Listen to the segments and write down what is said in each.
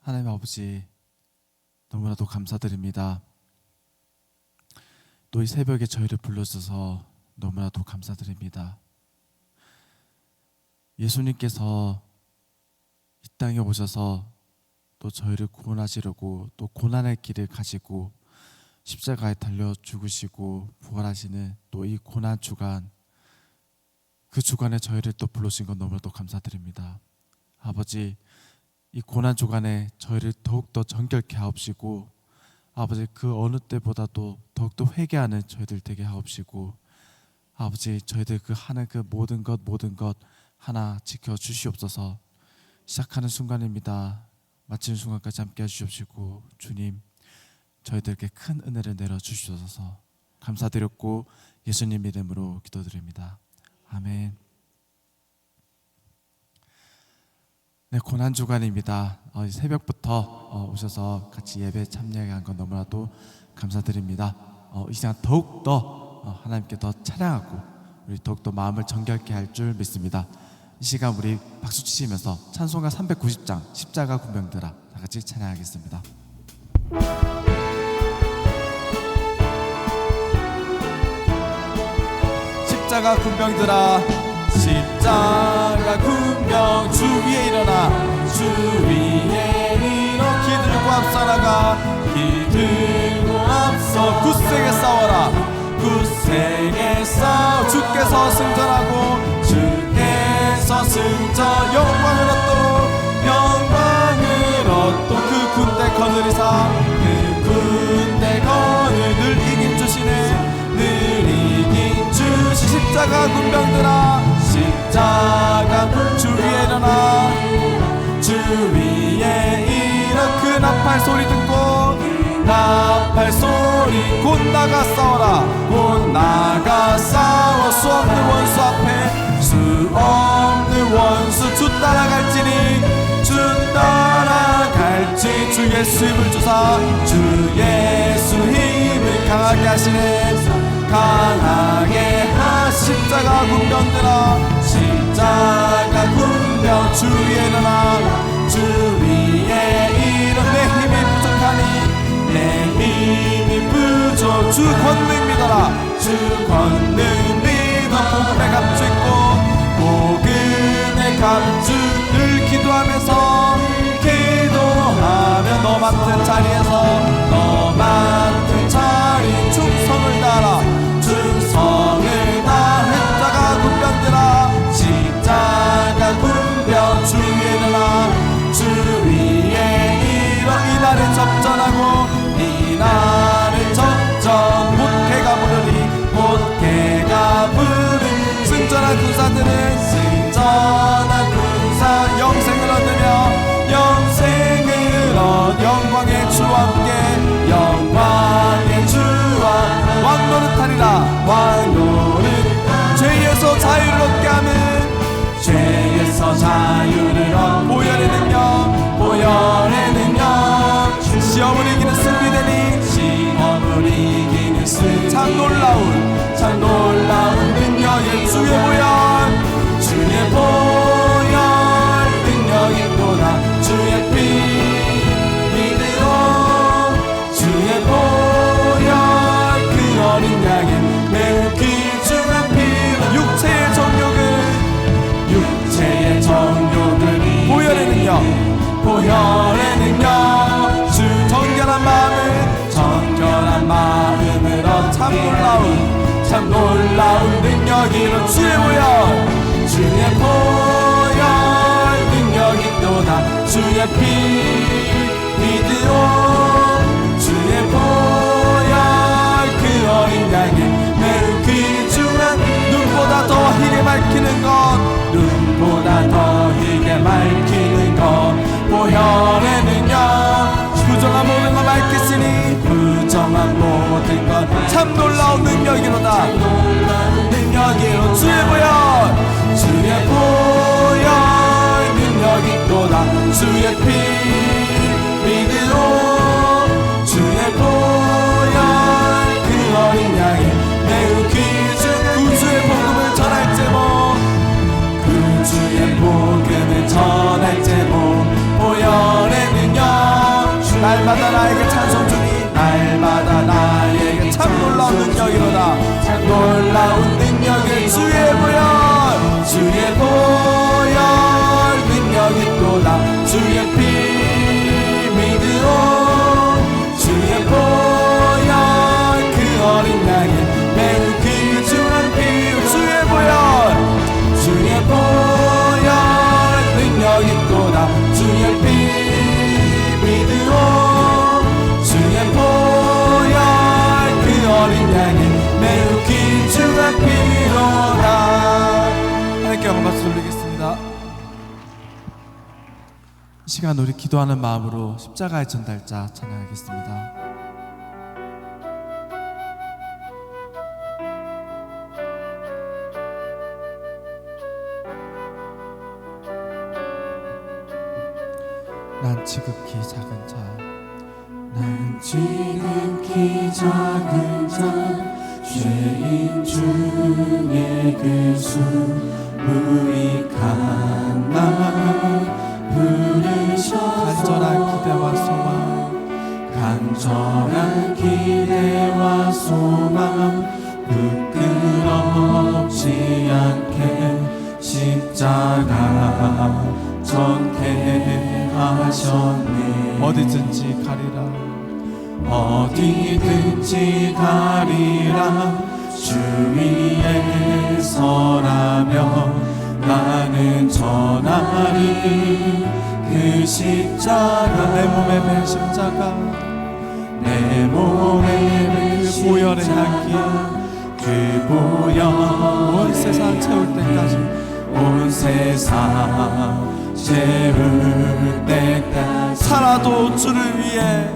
하나님 아버지, 너무나도 감사드립니다. 또 이 새벽에 저희를 불러주셔서 너무나도 감사드립니다. 예수님께서 이 땅에 오셔서 또 저희를 구원하시려고 또 고난의 길을 가지고 십자가에 달려 죽으시고 부활하시는 또 이 고난 주간, 그 주간에 저희를 또 불러주신 것 너무나도 감사드립니다. 아버지, 이 고난 주간에 저희를 더욱더 정결케 하옵시고, 아버지, 그 어느 때보다도 더욱더 회개하는 저희들 되게 하옵시고, 아버지, 저희들 그 하는 그 모든 것 하나 지켜주시옵소서. 시작하는 순간입니다. 마치는 순간까지 함께 해주시옵시고, 주님, 저희들께 큰 은혜를 내려주시옵소서. 감사드렸고 예수님 이름으로 기도드립니다. 아멘. 네, 고난주간입니다. 새벽부터 오셔서 같이 예배 참여한 건 너무나도 감사드립니다. 이 시간 더욱더 하나님께 더 찬양하고 우리 더욱더 마음을 정결케 할 줄 믿습니다. 이 시간 우리 박수 치시면서 찬송가 390장 십자가 군병들아 다 같이 찬양하겠습니다. 십자가 군병들아, 십자가 군병 주 위에 일어나, 주 위에 일어 기들고 앞서 나가, 기들고 앞서 굳세게 싸워라, 굳세게 싸워. 주께서 승전하고 주께서 승전, 영광을 얻도록 영광을 얻도록 그 군대 거느리사, 그 군대 거느 늘 이긴 주시네, 늘 이긴 주시. 십자가 군병들아, 십자가 주 위에 일어나, 주 위에 일어. 그 나팔 소리 듣고, 나팔 소리 곧 나가 싸워라, 곧 나가 싸워. 수 없는 원수 앞에, 수 없는 원수. 주 따라갈지니, 주 따라갈지. 주 예수 힘을 주사, 주 예수 힘을 강하게 하시네, 강하게 하. 십자가 군병들아, 십자가 군병 주 위에 일어나, 주 위에 일어. 내 힘이 부족하니, 내 힘이 부족. 주 권능 믿어라, 주 권능 믿어. 복음의 갑주 있고, 복음의 갑주. 늘 기도하면서, 기도하며 너 맡은 자리에서, 너 맡은 자리 충성을 다하라, 충성을 다해. 십자가 군병들아, 십자가 군병 주 위에 일어나, 주 위에 일어. 이날을 접전하고, 이날을 접전. 곧 개가 부르니, 곧 개가 부르니. 승전한 군사들은 승전한 군사 영생을 얻으며, 영생을 얻. 영광의 주와 함께, 영광의 주와 왕 노릇하리라, 왕 노릇. 죄에서 자유를 얻게 하는, 죄에서 자유를 얻. 보혈의 능력, 보혈의 능력. 시험을 이기는 승리되니, 시험을 이기는 승리. 참 놀라운, 참 놀라운 능력의 주의 보혈, 주의 보혈 능력이 보다. 주의 피 믿으로, 주의 보혈 그 어린 양의 매우 귀중한 피로. 육체의 정욕은, 육체의 정욕은 보혈의 능력, 보혈의 능력. 주 정결한 마음을, 정결한 마음으로. 참 놀라운, 참 놀라운 능력이로. 주의 보혈, 주의 보혈 능력이 또다. 주의 피 믿으로, 주의 보혈 그 어린 양의 매우 귀중한. 눈보다 더 희게 밝히는 것, 눈보다 더 희게 밝히는 것. 보혈의 능력, 부정한 모든 것 밝히시니, 부정한 모든 것. 참 놀라운 능력이로다, 능력이로. 주의 보혈, 주의 보혈 능력이 또다. 주의 피 믿으로, 주의 보혈 그 어린 양의 매우 귀중. 구주의 복음을 전할 제목, 구주의 복음을 전할 제목. 보혈의 능력, 주의 보혈 능력 있도다. 주의 피 믿으오. 주의 보혈 그 어린 양의 매우 귀중한 피. 주의 보혈 능력 있도다. 주의 피 믿으오. 주의 보혈 그 어린 양의 매우 귀중한 피로다. 하나님께 영광 박수 올리겠습니다. 이 시간 우리 기도하는 마음으로 십자가의 전달자 찬양하겠습니다. 난 지극히 작은 자, 난 지극히 작은 자, 죄인 중에 괴수 무익한 나 부르셔서 간절한 기대와 소망 부끄럽지 않게 십자가 전케 하셨네. 어디든지 가리라 주 위에 서라며 나는 전하리 그 십자가. 내 몸에 맨 십자가, 내 몸에 그 보혈의 향기, 그 보혈 온 세상 채울 때까지, 온 세상 채울 때까지 살아도 주를 위해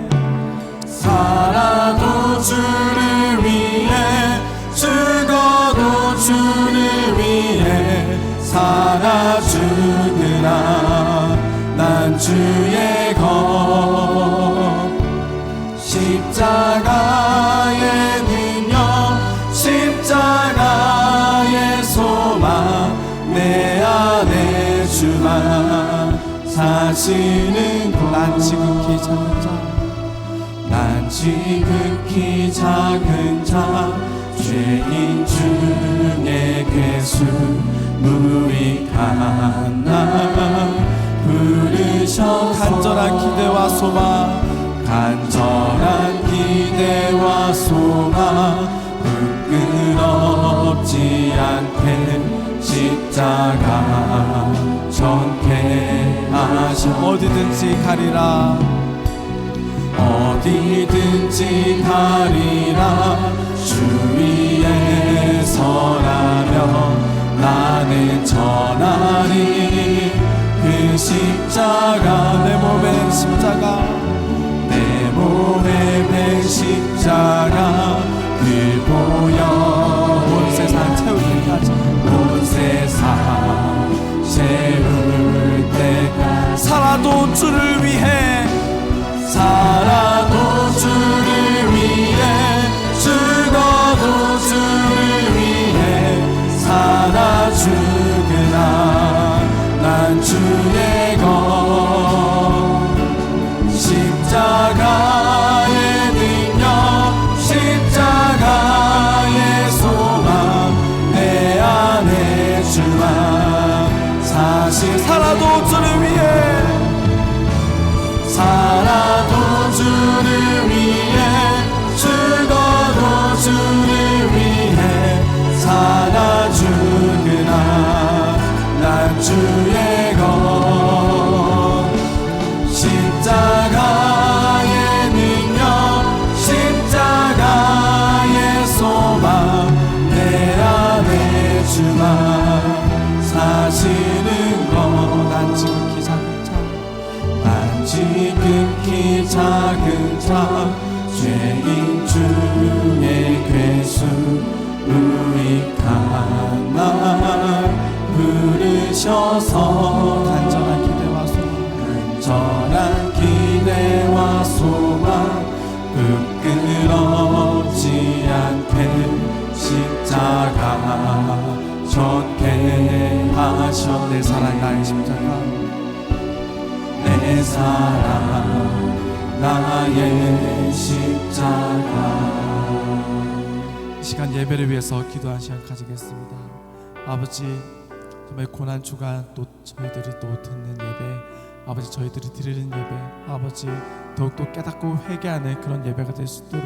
죽어도 주를 위해 살아 죽으나 난 주의 것. 십자가의 능력, 십자가의 소망, 내 안에 주만 사시는 것. 난 지극히 작은 자, 난 지극히 작은 자, 죄인 중에 괴수 무익한 나 부르셔서 간절한 기대와 소망, 간절한 기대와 소망 부끄럽지 않게 십자가 전케 하셔. 어디든지 가리라 어디든지 가리라 주 위에 서라며 나는 전하리 그 십자가. 내 몸에 십자가, 내 몸에 밴 십자가 그 보혈 온 세상 채울 때까지, 온 세상 채울 때까지 살아도 주를 위해 주를 위해 죽어도 주를 위해 살아 죽으나 난 주의 것. 십자가의 능력, 십자가의 소망, 내 안에 주만 사실. 살아도 주를 위해 주를 위해 죽어도 주를 위해 살아 죽으나 난 주의 것. 십자가의 능력, 십자가의 소망, 내 안에 주만 사시는 것. 난 지극히 작은 자, 난 지극히 작은 자, 죄인 중에 괴수 무익한 나 부르셔서 간절한 기대와 소망, 간절한 기대와 소망 부끄럽지 않게 십자가 전케 하셔. 내 사랑 나의 십자가, 내 사랑 나의 십자가. 시간 예배를 위해서 기도한 시간 가지겠습니다. 아버지, 정말 고난 주간 또 저희들이 또 듣는 예배, 아버지 저희들이 드리는 예배, 아버지 더욱더 깨닫고 회개하는 그런 예배가 될 수 있도록,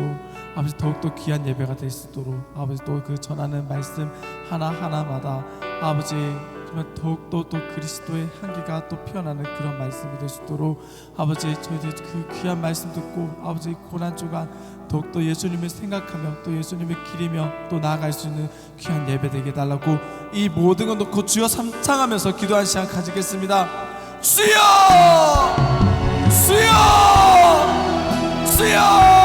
아버지 더욱더 귀한 예배가 될 수 있도록, 아버지 또 그 전하는 말씀 하나하나마다 아버지 정말 더욱더 또 그리스도의 향기가 또 피어나는 그런 말씀이 될 수 있도록, 아버지 저희들 그 귀한 말씀 듣고 아버지 고난 주간 더욱더 예수님을 생각하며 또 예수님을 기리며 또 나아갈 수 있는 귀한 예배 되게 달라고 이 모든 걸 놓고 주여 삼창하면서 기도한 시간 가지겠습니다. 주여! 주여! 주여!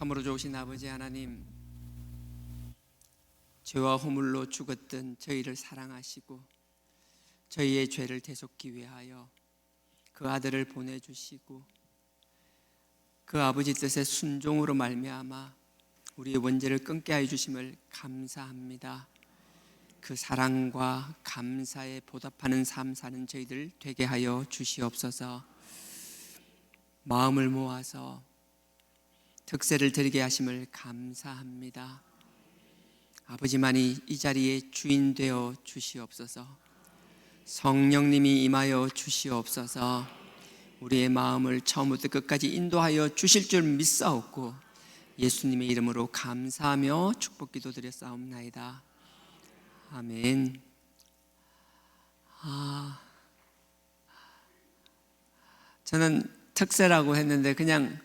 참으로 좋으신 아버지 하나님, 죄와 허물로 죽었던 저희를 사랑하시고 저희의 죄를 대속기 위하여 그 아들을 보내주시고 그 아버지 뜻의 순종으로 말미암아 우리의 원죄를 끊게 하여 주심을 감사합니다. 그 사랑과 감사에 보답하는 삶 사는 저희들 되게 하여 주시옵소서. 마음을 모아서 특세를 드리게 하심을 감사합니다. 아버지만이 이 자리에 주인 되어 주시옵소서. 성령님이 임하여 주시옵소서. 우리의 마음을 처음부터 끝까지 인도하여 주실 줄 믿사옵고 예수님의 이름으로 감사하며 축복 기도드렸사옵나이다. 아멘. 저는 특세라고 했는데 그냥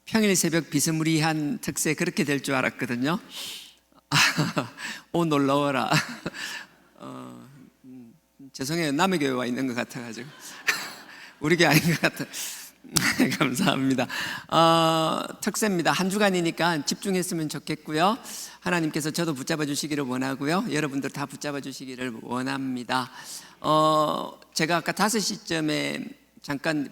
평일 새벽 비스무리한 특세 그렇게 될 줄 알았거든요. 오 놀라워라. 죄송해요. 남의 교회 와 있는 것 같아가지고 우리 교회 아닌 것 같아. 감사합니다. 특세입니다. 한 주간이니까 집중했으면 좋겠고요. 하나님께서 저도 붙잡아 주시기를 원하고요. 여러분들 다 붙잡아 주시기를 원합니다. 제가 아까 5시쯤에 잠깐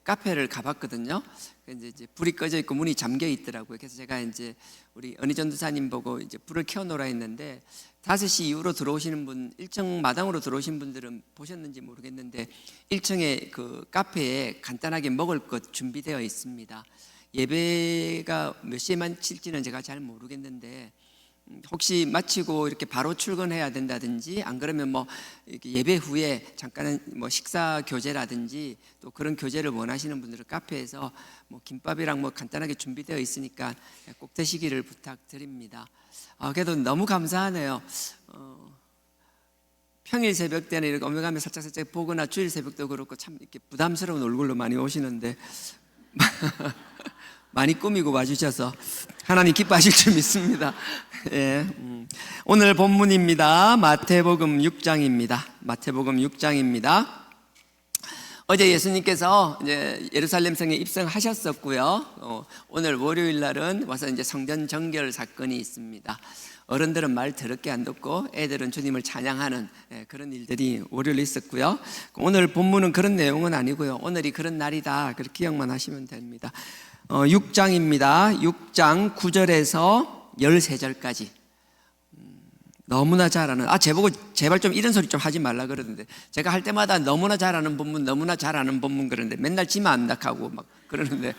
카페를 가봤거든요. 이제 불이 꺼져 있고 문이 잠겨 있더라고요. 그래서 제가 이제 우리 은희 전도사님 보고 이제 불을 켜놓으라 했는데 5시 이후로 들어오시는 분, 1층 마당으로 들어오신 분들은 보셨는지 모르겠는데 1층에 그 카페에 간단하게 먹을 것 준비되어 있습니다. 예배가 몇 시에만 칠지는 제가 잘 모르겠는데 혹시 마치고 이렇게 바로 출근해야 된다든지 안 그러면 뭐 이렇게 예배 후에 잠깐 뭐 식사 교제라든지 또 그런 교제를 원하시는 분들은 카페에서 뭐 김밥이랑 뭐 간단하게 준비되어 있으니까 꼭 드시기를 부탁드립니다. 그래도 너무 감사하네요. 평일 새벽 때는 이렇게 오며가며 살짝 보거나 주일 새벽도 그렇고 참 이렇게 부담스러운 얼굴로 많이 오시는데 많이 꾸미고 와주셔서 하나님 기뻐하실 줄 믿습니다. 예, 오늘 본문입니다. 마태복음 6장입니다. 마태복음 6장입니다. 어제 예수님께서 이제 예루살렘 성에 입성하셨었고요. 오늘 월요일 날은 와서 이제 성전 정결 사건이 있습니다. 어른들은 말 더럽게 안 듣고 애들은 주님을 찬양하는 그런 일들이 월요일에 있었고요. 오늘 본문은 그런 내용은 아니고요. 오늘이 그런 날이다. 그렇게 기억만 하시면 됩니다. 6장입니다. 6장 9절에서 13절까지 너무나 잘 아는, 제보고 제발 좀 이런 소리 좀 하지 말라 그러는데 제가 할 때마다 너무나 잘 아는 본문, 너무나 잘 아는 본문 그러는데 맨날 지만 안닥하고 막 그러는데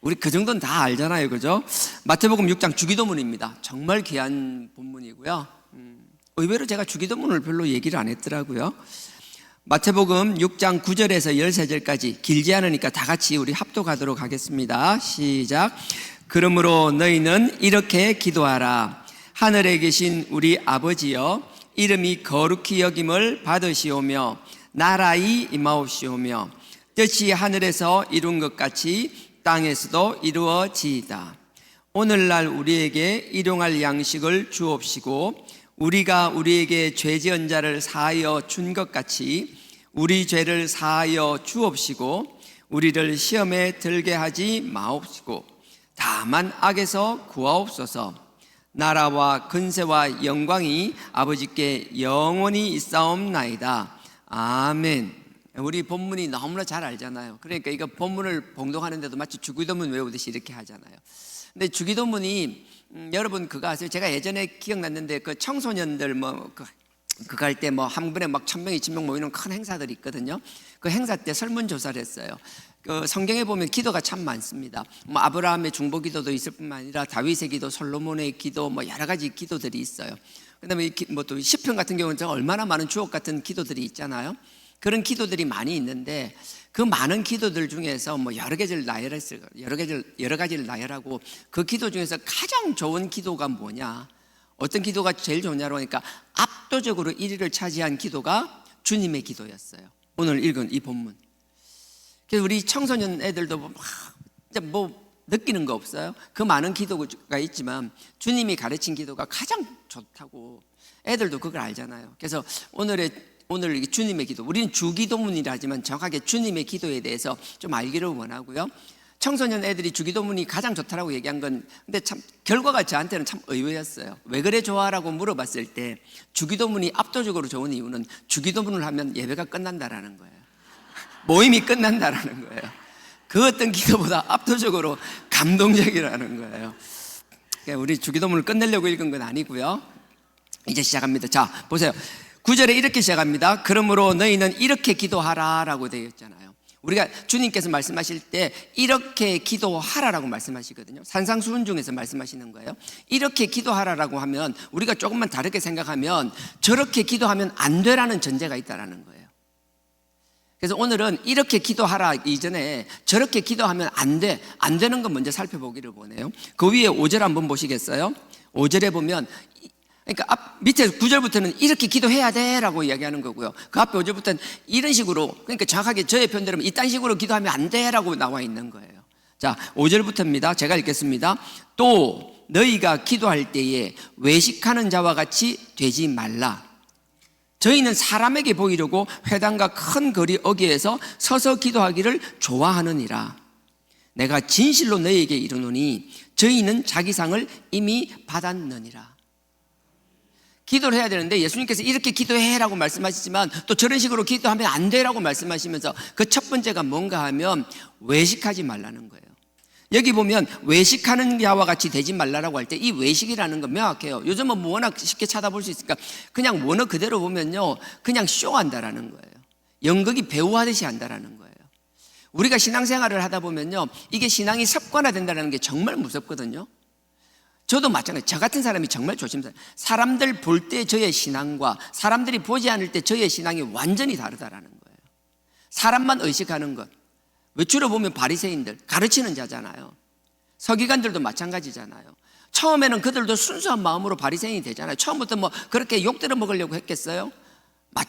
우리 그 정도는 다 알잖아요, 그죠? 마태복음 6장 주기도문입니다. 정말 귀한 본문이고요. 의외로 제가 주기도문을 별로 얘기를 안 했더라고요. 마태복음 6장 9절에서 13절까지 길지 않으니까 다 같이 우리 합독하도록 하겠습니다. 시작. 그러므로 너희는 이렇게 기도하라. 하늘에 계신 우리 아버지여, 이름이 거룩히 여김을 받으시오며 나라의 임하옵시오며 뜻이 하늘에서 이룬 것 같이 땅에서도 이루어지이다. 오늘날 우리에게 일용할 양식을 주옵시고 우리가 우리에게 죄 지은 자를 사하여 준 것 같이 우리 죄를 사하여 주옵시고 우리를 시험에 들게 하지 마옵시고 다만 악에서 구하옵소서. 나라와 근세와 영광이 아버지께 영원히 있사옵나이다. 아멘. 우리 본문이 너무나 잘 알잖아요. 그러니까 이거 본문을 봉독하는데도 마치 주기도문 외우듯이 이렇게 하잖아요. 근데 주기도문이 여러분 그거 아세요? 제가 예전에 기억났는데 그 청소년들 그거 할 때 뭐 한 번에 막 1,000명, 2,000명 모이는 큰 행사들이 있거든요. 그 행사 때 설문조사를 했어요. 그 성경에 보면 기도가 참 많습니다. 뭐 아브라함의 중보 기도도 있을 뿐만 아니라 다윗의 기도, 솔로몬의 기도, 뭐 여러 가지 기도들이 있어요. 그다음에 뭐 또 시편 같은 경우는 얼마나 많은 주옥 같은 기도들이 있잖아요. 그런 기도들이 많이 있는데 그 많은 기도들 중에서 뭐 여러 가지를 나열했어요. 여러 가지를 나열하고 그 기도 중에서 가장 좋은 기도가 뭐냐? 어떤 기도가 제일 좋냐고 하니까 압도적으로 1위를 차지한 기도가 주님의 기도였어요. 오늘 읽은 이 본문. 그래서 우리 청소년 애들도 뭐 느끼는 거 없어요? 그 많은 기도가 있지만 주님이 가르친 기도가 가장 좋다고 애들도 그걸 알잖아요. 그래서 오늘 주님의 기도, 우리는 주기도문이라 하지만 정확하게 주님의 기도에 대해서 좀 알기를 원하고요. 청소년 애들이 주기도문이 가장 좋다라고 얘기한 건 근데 참 결과가 저한테는 참 의외였어요. 왜 그래 좋아라고 물어봤을 때 주기도문이 압도적으로 좋은 이유는 주기도문을 하면 예배가 끝난다라는 거예요. 모임이 끝난다라는 거예요. 그 어떤 기도보다 압도적으로 감동적이라는 거예요. 그러니까 우리 주기도문을 끝내려고 읽은 건 아니고요. 이제 시작합니다. 자, 보세요. 9절에 이렇게 시작합니다. 그러므로 너희는 이렇게 기도하라 라고 되어 있잖아요. 우리가 주님께서 말씀하실 때 이렇게 기도하라라고 말씀하시거든요. 산상수훈 중에서 말씀하시는 거예요. 이렇게 기도하라라고 하면 우리가 조금만 다르게 생각하면 저렇게 기도하면 안 되라는 전제가 있다라는 거예요. 그래서 오늘은 이렇게 기도하라 이전에 저렇게 기도하면 안 되는 건 먼저 살펴보기를 원해요. 그 위에 5절 한번 보시겠어요? 5절에 보면 그러니까 밑에 9절부터는 이렇게 기도해야 돼 라고 이야기하는 거고요. 그 앞에 5절부터는 이런 식으로, 그러니까 정확하게 저의 편대로 이딴 식으로 기도하면 안 돼 라고 나와 있는 거예요. 자, 5절부터입니다. 제가 읽겠습니다. 또 너희가 기도할 때에 외식하는 자와 같이 되지 말라. 저희는 사람에게 보이려고 회당과 큰 거리 어귀에서 서서 기도하기를 좋아하느니라. 내가 진실로 너희에게 이르노니 저희는 자기 상을 이미 받았느니라. 기도를 해야 되는데 예수님께서 이렇게 기도해라고 말씀하시지만 또 저런 식으로 기도하면 안 돼라고 말씀하시면서 그 첫 번째가 뭔가 하면 외식하지 말라는 거예요. 여기 보면 외식하는 자와 같이 되지 말라라고 할 때 이 외식이라는 건 명확해요. 요즘은 뭐 워낙 쉽게 찾아볼 수 있으니까 그냥 원어 그대로 보면요, 그냥 쇼한다라는 거예요. 연극이 배우하듯이 한다라는 거예요. 우리가 신앙생활을 하다 보면요, 이게 신앙이 습관화된다는 게 정말 무섭거든요. 저도 마찬가지. 저 같은 사람이 정말 조심스러워요. 사람들 볼 때 저의 신앙과 사람들이 보지 않을 때 저의 신앙이 완전히 다르다라는 거예요. 사람만 의식하는 것. 주로 보면 바리새인들, 가르치는 자잖아요. 서기관들도 마찬가지잖아요. 처음에는 그들도 순수한 마음으로 바리새인이 되잖아요. 처음부터 뭐 그렇게 욕들어 먹으려고 했겠어요?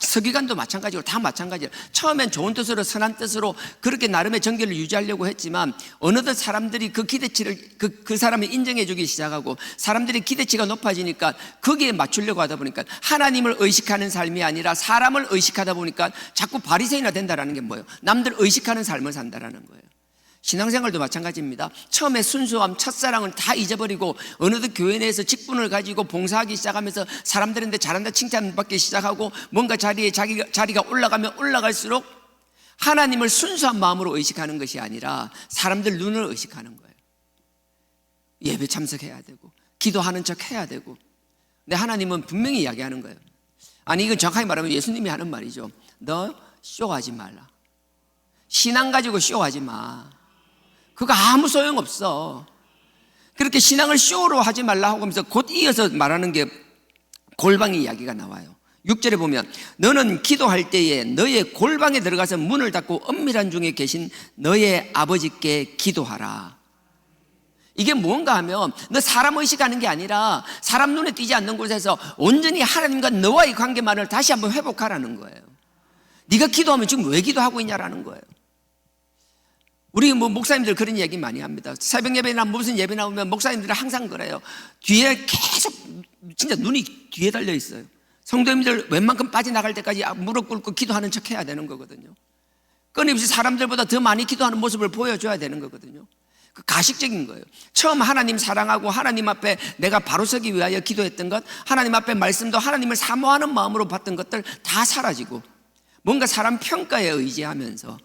서기관도 마찬가지고 다 마찬가지예요. 처음엔 좋은 뜻으로, 선한 뜻으로 그렇게 나름의 정결을 유지하려고 했지만 어느덧 사람들이 그 기대치를 그 사람을 인정해 주기 시작하고 사람들이 기대치가 높아지니까 거기에 맞추려고 하다 보니까 하나님을 의식하는 삶이 아니라 사람을 의식하다 보니까 자꾸 바리새인화 된다는 게 뭐예요? 남들 의식하는 삶을 산다는 거예요. 신앙생활도 마찬가지입니다. 처음에 순수함, 첫사랑을 다 잊어버리고 어느덧 교회 내에서 직분을 가지고 봉사하기 시작하면서 사람들한테 잘한다 칭찬받기 시작하고 뭔가 자리가 올라가면 올라갈수록 하나님을 순수한 마음으로 의식하는 것이 아니라 사람들 눈을 의식하는 거예요. 예배 참석해야 되고 기도하는 척 해야 되고. 근데 하나님은 분명히 이야기하는 거예요. 아니, 이건 정확하게 말하면 예수님이 하는 말이죠. 너 쇼하지 말라. 신앙 가지고 쇼하지 마. 그거 아무 소용없어. 그렇게 신앙을 쇼로 하지 말라 하고 하면서 곧 이어서 말하는 게 골방의 이야기가 나와요. 6절에 보면 너는 기도할 때에 너의 골방에 들어가서 문을 닫고 은밀한 중에 계신 너의 아버지께 기도하라. 이게 뭔가 하면 너 사람 의식하는 게 아니라 사람 눈에 띄지 않는 곳에서 온전히 하나님과 너와의 관계만을 다시 한번 회복하라는 거예요. 네가 기도하면 지금 왜 기도하고 있냐라는 거예요. 우리 뭐 목사님들 그런 얘기 많이 합니다. 새벽 예배나 무슨 예배 나오면 목사님들은 항상 그래요. 뒤에 계속 진짜 눈이 뒤에 달려 있어요. 성도님들 웬만큼 빠져나갈 때까지 무릎 꿇고 기도하는 척 해야 되는 거거든요. 끊임없이 사람들보다 더 많이 기도하는 모습을 보여줘야 되는 거거든요. 그 가식적인 거예요. 처음 하나님 사랑하고 하나님 앞에 내가 바로 서기 위하여 기도했던 것, 하나님 앞에 말씀도 하나님을 사모하는 마음으로 받던 것들 다 사라지고 뭔가 사람 평가에 의지하면서,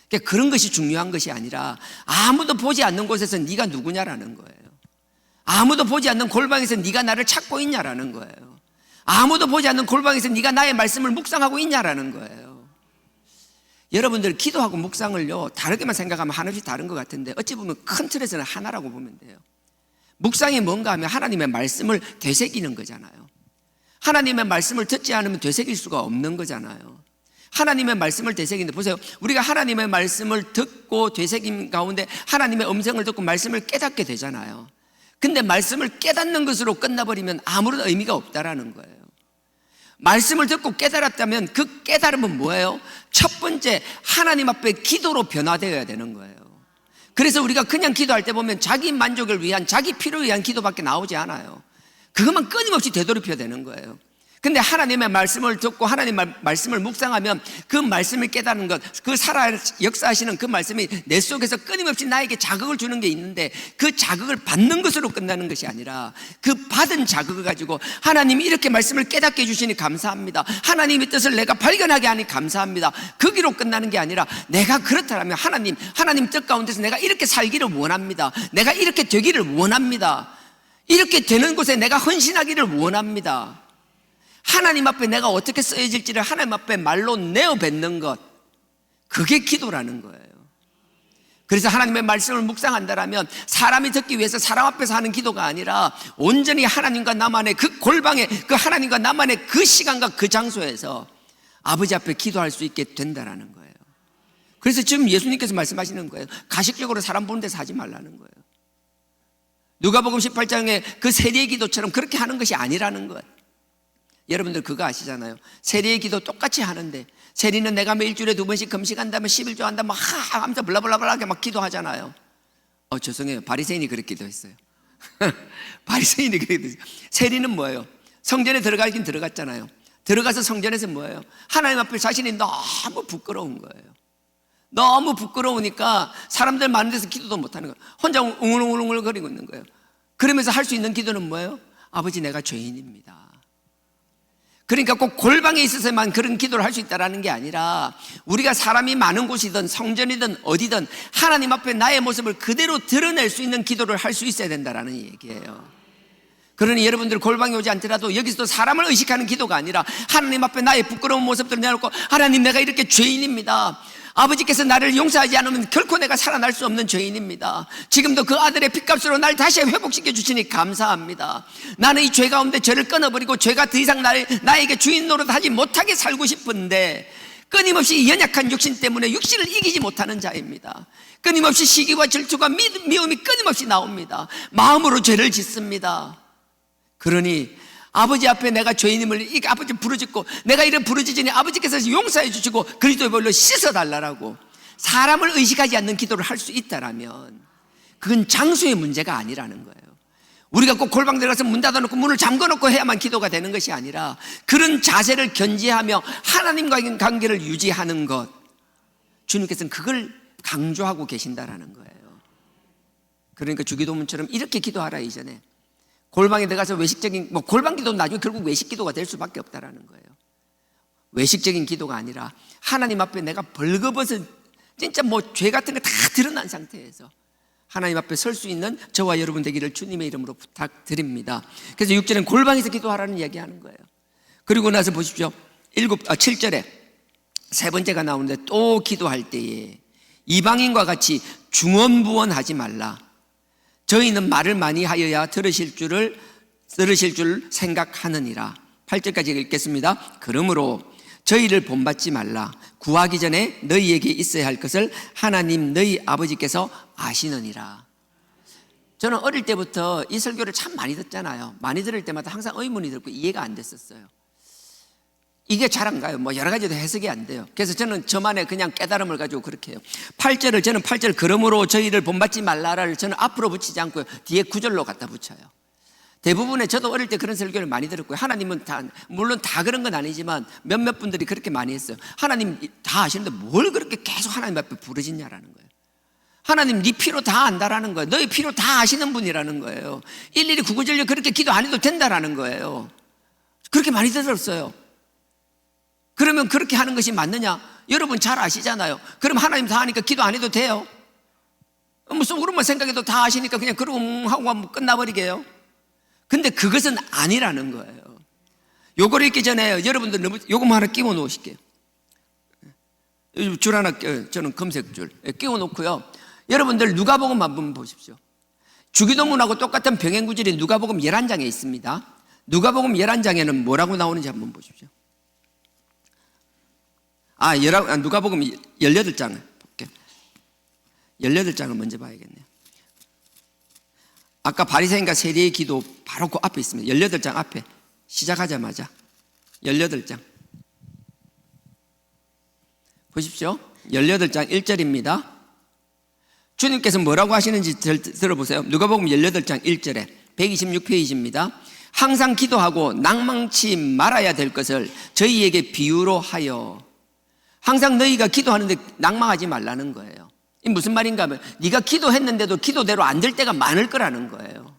그러니까 그런 것이 중요한 것이 아니라 아무도 보지 않는 곳에서 네가 누구냐라는 거예요. 아무도 보지 않는 골방에서 네가 나를 찾고 있냐라는 거예요. 아무도 보지 않는 골방에서 네가 나의 말씀을 묵상하고 있냐라는 거예요. 여러분들 기도하고 묵상을요 다르게만 생각하면 한없이 다른 것 같은데 어찌 보면 큰 틀에서는 하나라고 보면 돼요. 묵상이 뭔가 하면 하나님의 말씀을 되새기는 거잖아요. 하나님의 말씀을 듣지 않으면 되새길 수가 없는 거잖아요. 하나님의 말씀을 되새기는데 보세요. 우리가 하나님의 말씀을 듣고 되새김 가운데 하나님의 음성을 듣고 말씀을 깨닫게 되잖아요. 근데 말씀을 깨닫는 것으로 끝나버리면 아무런 의미가 없다라는 거예요. 말씀을 듣고 깨달았다면 그 깨달음은 뭐예요? 첫 번째, 하나님 앞에 기도로 변화되어야 되는 거예요. 그래서 우리가 그냥 기도할 때 보면 자기 만족을 위한, 자기 필요를 위한 기도밖에 나오지 않아요. 그것만 끊임없이 되돌입혀야 되는 거예요. 근데 하나님의 말씀을 듣고 하나님의 말씀을 묵상하면 그 말씀을 깨닫는 것, 그 살아 역사하시는 그 말씀이 내 속에서 끊임없이 나에게 자극을 주는 게 있는데 그 자극을 받는 것으로 끝나는 것이 아니라 그 받은 자극을 가지고 하나님이 이렇게 말씀을 깨닫게 해주시니 감사합니다. 하나님의 뜻을 내가 발견하게 하니 감사합니다. 거기로 끝나는 게 아니라 내가 그렇다면 하나님 뜻 가운데서 내가 이렇게 살기를 원합니다. 내가 이렇게 되기를 원합니다. 이렇게 되는 곳에 내가 헌신하기를 원합니다. 하나님 앞에 내가 어떻게 쓰여질지를 하나님 앞에 말로 내어 뱉는 것, 그게 기도라는 거예요. 그래서 하나님의 말씀을 묵상한다라면 사람이 듣기 위해서 사람 앞에서 하는 기도가 아니라 온전히 하나님과 나만의 그 골방에, 그 하나님과 나만의 그 시간과 그 장소에서 아버지 앞에 기도할 수 있게 된다라는 거예요. 그래서 지금 예수님께서 말씀하시는 거예요. 가식적으로 사람 보는 데서 하지 말라는 거예요. 누가복음 18장에 그 세리의 기도처럼 그렇게 하는 것이 아니라는 것. 여러분들 그거 아시잖아요. 세리의 기도 똑같이 하는데 세리는 내가 뭐 일주일에 2번씩 금식한다면 11조 한다면 하면서 블라블라블라하게 막 기도하잖아요. 죄송해요. 바리새인이 그렇게 기도했어요. 바리새인이 그렇게 기도했어요. 세리는 뭐예요? 성전에 들어가긴 들어갔잖아요. 들어가서 성전에서 뭐예요? 하나님 앞에 자신이 너무 부끄러운 거예요. 너무 부끄러우니까 사람들 많은 데서 기도도 못하는 거예요. 혼자 웅얼웅얼 거리고 있는 거예요. 그러면서 할 수 있는 기도는 뭐예요? 아버지, 내가 죄인입니다. 그러니까 꼭 골방에 있어서만 그런 기도를 할 수 있다는 게 아니라 우리가 사람이 많은 곳이든 성전이든 어디든 하나님 앞에 나의 모습을 그대로 드러낼 수 있는 기도를 할 수 있어야 된다는 얘기예요. 그러니 여러분들 골방에 오지 않더라도 여기서도 사람을 의식하는 기도가 아니라 하나님 앞에 나의 부끄러운 모습들을 내놓고 하나님, 내가 이렇게 죄인입니다. 아버지께서 나를 용서하지 않으면 결코 내가 살아날 수 없는 죄인입니다. 지금도 그 아들의 핏값으로 날 다시 회복시켜 주시니 감사합니다. 나는 이 죄 가운데 죄를 끊어버리고 죄가 더 이상 나에게 주인 노릇하지 못하게 살고 싶은데 끊임없이 연약한 육신 때문에 육신을 이기지 못하는 자입니다. 끊임없이 시기와 질투가 미움이 끊임없이 나옵니다. 마음으로 죄를 짓습니다. 그러니 아버지 앞에 내가 죄인임을 아버지 부르짖고 내가 이런 부르짖으니 아버지께서 용서해 주시고 그리스도의 보혈로 씻어달라고 사람을 의식하지 않는 기도를 할 수 있다라면 그건 장소의 문제가 아니라는 거예요. 우리가 꼭 골방 들어가서 문 닫아놓고 문을 잠궈놓고 해야만 기도가 되는 것이 아니라 그런 자세를 견지하며 하나님과의 관계를 유지하는 것, 주님께서는 그걸 강조하고 계신다라는 거예요. 그러니까 주기도문처럼 이렇게 기도하라 이전에 골방에 들어가서 외식적인 골방 기도는 나중에 결국 외식 기도가 될 수밖에 없다라는 거예요. 외식적인 기도가 아니라 하나님 앞에 내가 벌거벗은 진짜 죄 같은 거 다 드러난 상태에서 하나님 앞에 설 수 있는 저와 여러분 되기를 주님의 이름으로 부탁드립니다. 그래서 6절은 골방에서 기도하라는 이야기하는 거예요. 그리고 나서 보십시오. 7절에 세 번째가 나오는데 또 기도할 때에 이방인과 같이 중언부언하지 말라. 저희는 말을 많이 하여야 들으실 줄 생각하느니라. 8절까지 읽겠습니다. 그러므로 저희를 본받지 말라. 구하기 전에 너희에게 있어야 할 것을 하나님 너희 아버지께서 아시느니라. 저는 어릴 때부터 이 설교를 참 많이 듣잖아요. 많이 들을 때마다 항상 의문이 들고 이해가 안 됐었어요. 이게 잘 안 가요. 여러 가지도 해석이 안 돼요. 그래서 저는 저만의 그냥 깨달음을 가지고 그렇게 해요. 8절 그러므로 저희를 본받지 말라를 저는 앞으로 붙이지 않고요. 뒤에 9절로 갖다 붙여요. 대부분의 저도 어릴 때 그런 설교를 많이 들었고요. 하나님은 물론 다 그런 건 아니지만 몇몇 분들이 그렇게 많이 했어요. 하나님 다 아시는데 뭘 그렇게 계속 하나님 앞에 부르짖냐라는 거예요. 하나님 네 피로 다 안다라는 거예요. 너희 피로 다 아시는 분이라는 거예요. 일일이 구구절절 그렇게 기도 안 해도 된다라는 거예요. 그렇게 많이 들었어요. 그러면 그렇게 하는 것이 맞느냐? 여러분 잘 아시잖아요. 그럼 하나님 다 하니까 기도 안 해도 돼요? 속으로만 생각해도 다 아시니까 그냥 그러고 하고 끝나버리게요? 근데 그것은 아니라는 거예요. 요거를 읽기 전에 여러분들 요거만 하나 끼워 놓으실게요. 줄 하나 저는 금색줄 끼워 놓고요. 여러분들 누가복음 한번 보십시오. 주기도문하고 똑같은 병행구절이 누가복음 11장에 있습니다. 누가복음 11장에는 뭐라고 나오는지 한번 보십시오. 누가복음 18장을 볼게요. 18장을 먼저 봐야겠네요. 아까 바리새인과 세리의 기도 바로 그 앞에 있습니다. 18장 앞에 시작하자마자 18장 보십시오. 18장 1절입니다. 주님께서 뭐라고 하시는지 들어보세요. 누가복음 18장 1절에 126페이지입니다. 항상 기도하고 낭망치 말아야 될 것을 저희에게 비유로 하여. 항상 너희가 기도하는데 낭망하지 말라는 거예요. 이 무슨 말인가 하면 네가 기도했는데도 기도대로 안 될 때가 많을 거라는 거예요.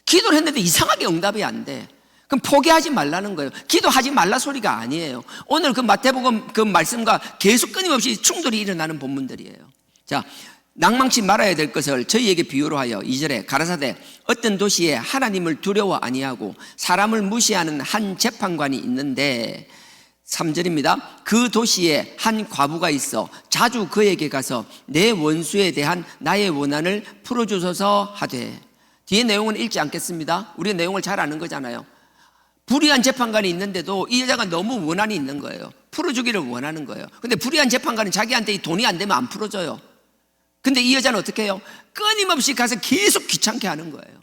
기도를 했는데 이상하게 응답이 안 돼. 그럼 포기하지 말라는 거예요. 기도하지 말라 소리가 아니에요. 오늘 그 마태복음 그 말씀과 계속 끊임없이 충돌이 일어나는 본문들이에요. 자, 낭망치 말아야 될 것을 저희에게 비유로 하여 2절에 가라사대 어떤 도시에 하나님을 두려워 아니하고 사람을 무시하는 한 재판관이 있는데 3절입니다. 그 도시에 한 과부가 있어 자주 그에게 가서 내 원수에 대한 나의 원한을 풀어주소서 하되. 뒤에 내용은 읽지 않겠습니다. 우리 내용을 잘 아는 거잖아요. 불의한 재판관이 있는데도 이 여자가 너무 원한이 있는 거예요. 풀어주기를 원하는 거예요. 근데 불의한 재판관은 자기한테 이 돈이 안 되면 안 풀어줘요. 근데 이 여자는 어떻게 해요? 끊임없이 가서 계속 귀찮게 하는 거예요.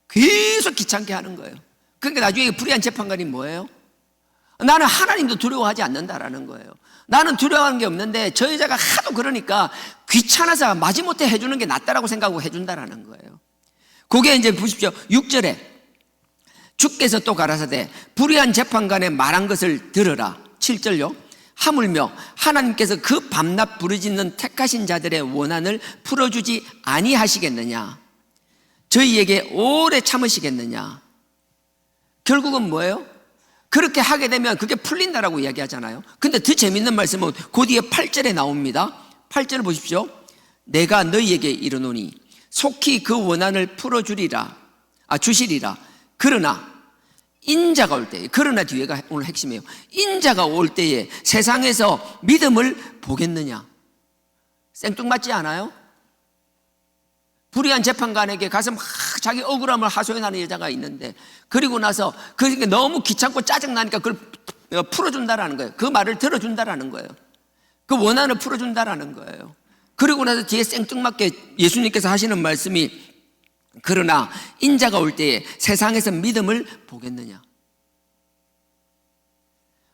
계속 귀찮게 하는 거예요. 그러니까 나중에 불의한 재판관이 뭐예요? 나는 하나님도 두려워하지 않는다라는 거예요. 나는 두려워하는 게 없는데 저 여자가 하도 그러니까 귀찮아서 마지못해 해주는 게 낫다라고 생각하고 해준다라는 거예요. 그게 이제 보십시오. 6절에 주께서 또 가라사대 불의한 재판관의 말한 것을 들으라. 7절요. 하물며 하나님께서 그 밤낮 부르짖는 택하신 자들의 원한을 풀어주지 아니하시겠느냐? 저희에게 오래 참으시겠느냐? 결국은 뭐예요? 그렇게 하게 되면 그게 풀린다라고 이야기하잖아요. 근데 더 재밌는 말씀은 그 뒤에 8절에 나옵니다. 8절을 보십시오. 내가 너희에게 이르노니 속히 그 원한을 풀어주리라, 주시리라. 그러나 인자가 올 때에, 그러나 뒤에가 오늘 핵심이에요. 인자가 올 때에 세상에서 믿음을 보겠느냐? 생뚱맞지 않아요? 불의한 재판관에게 가서 막 자기 억울함을 하소연하는 여자가 있는데, 그리고 나서 그게 너무 귀찮고 짜증나니까 그걸 풀어준다라는 거예요. 그 말을 들어준다라는 거예요. 그 원한을 풀어준다라는 거예요. 그리고 나서 뒤에 생뚱맞게 예수님께서 하시는 말씀이 그러나 인자가 올 때에 세상에서 믿음을 보겠느냐?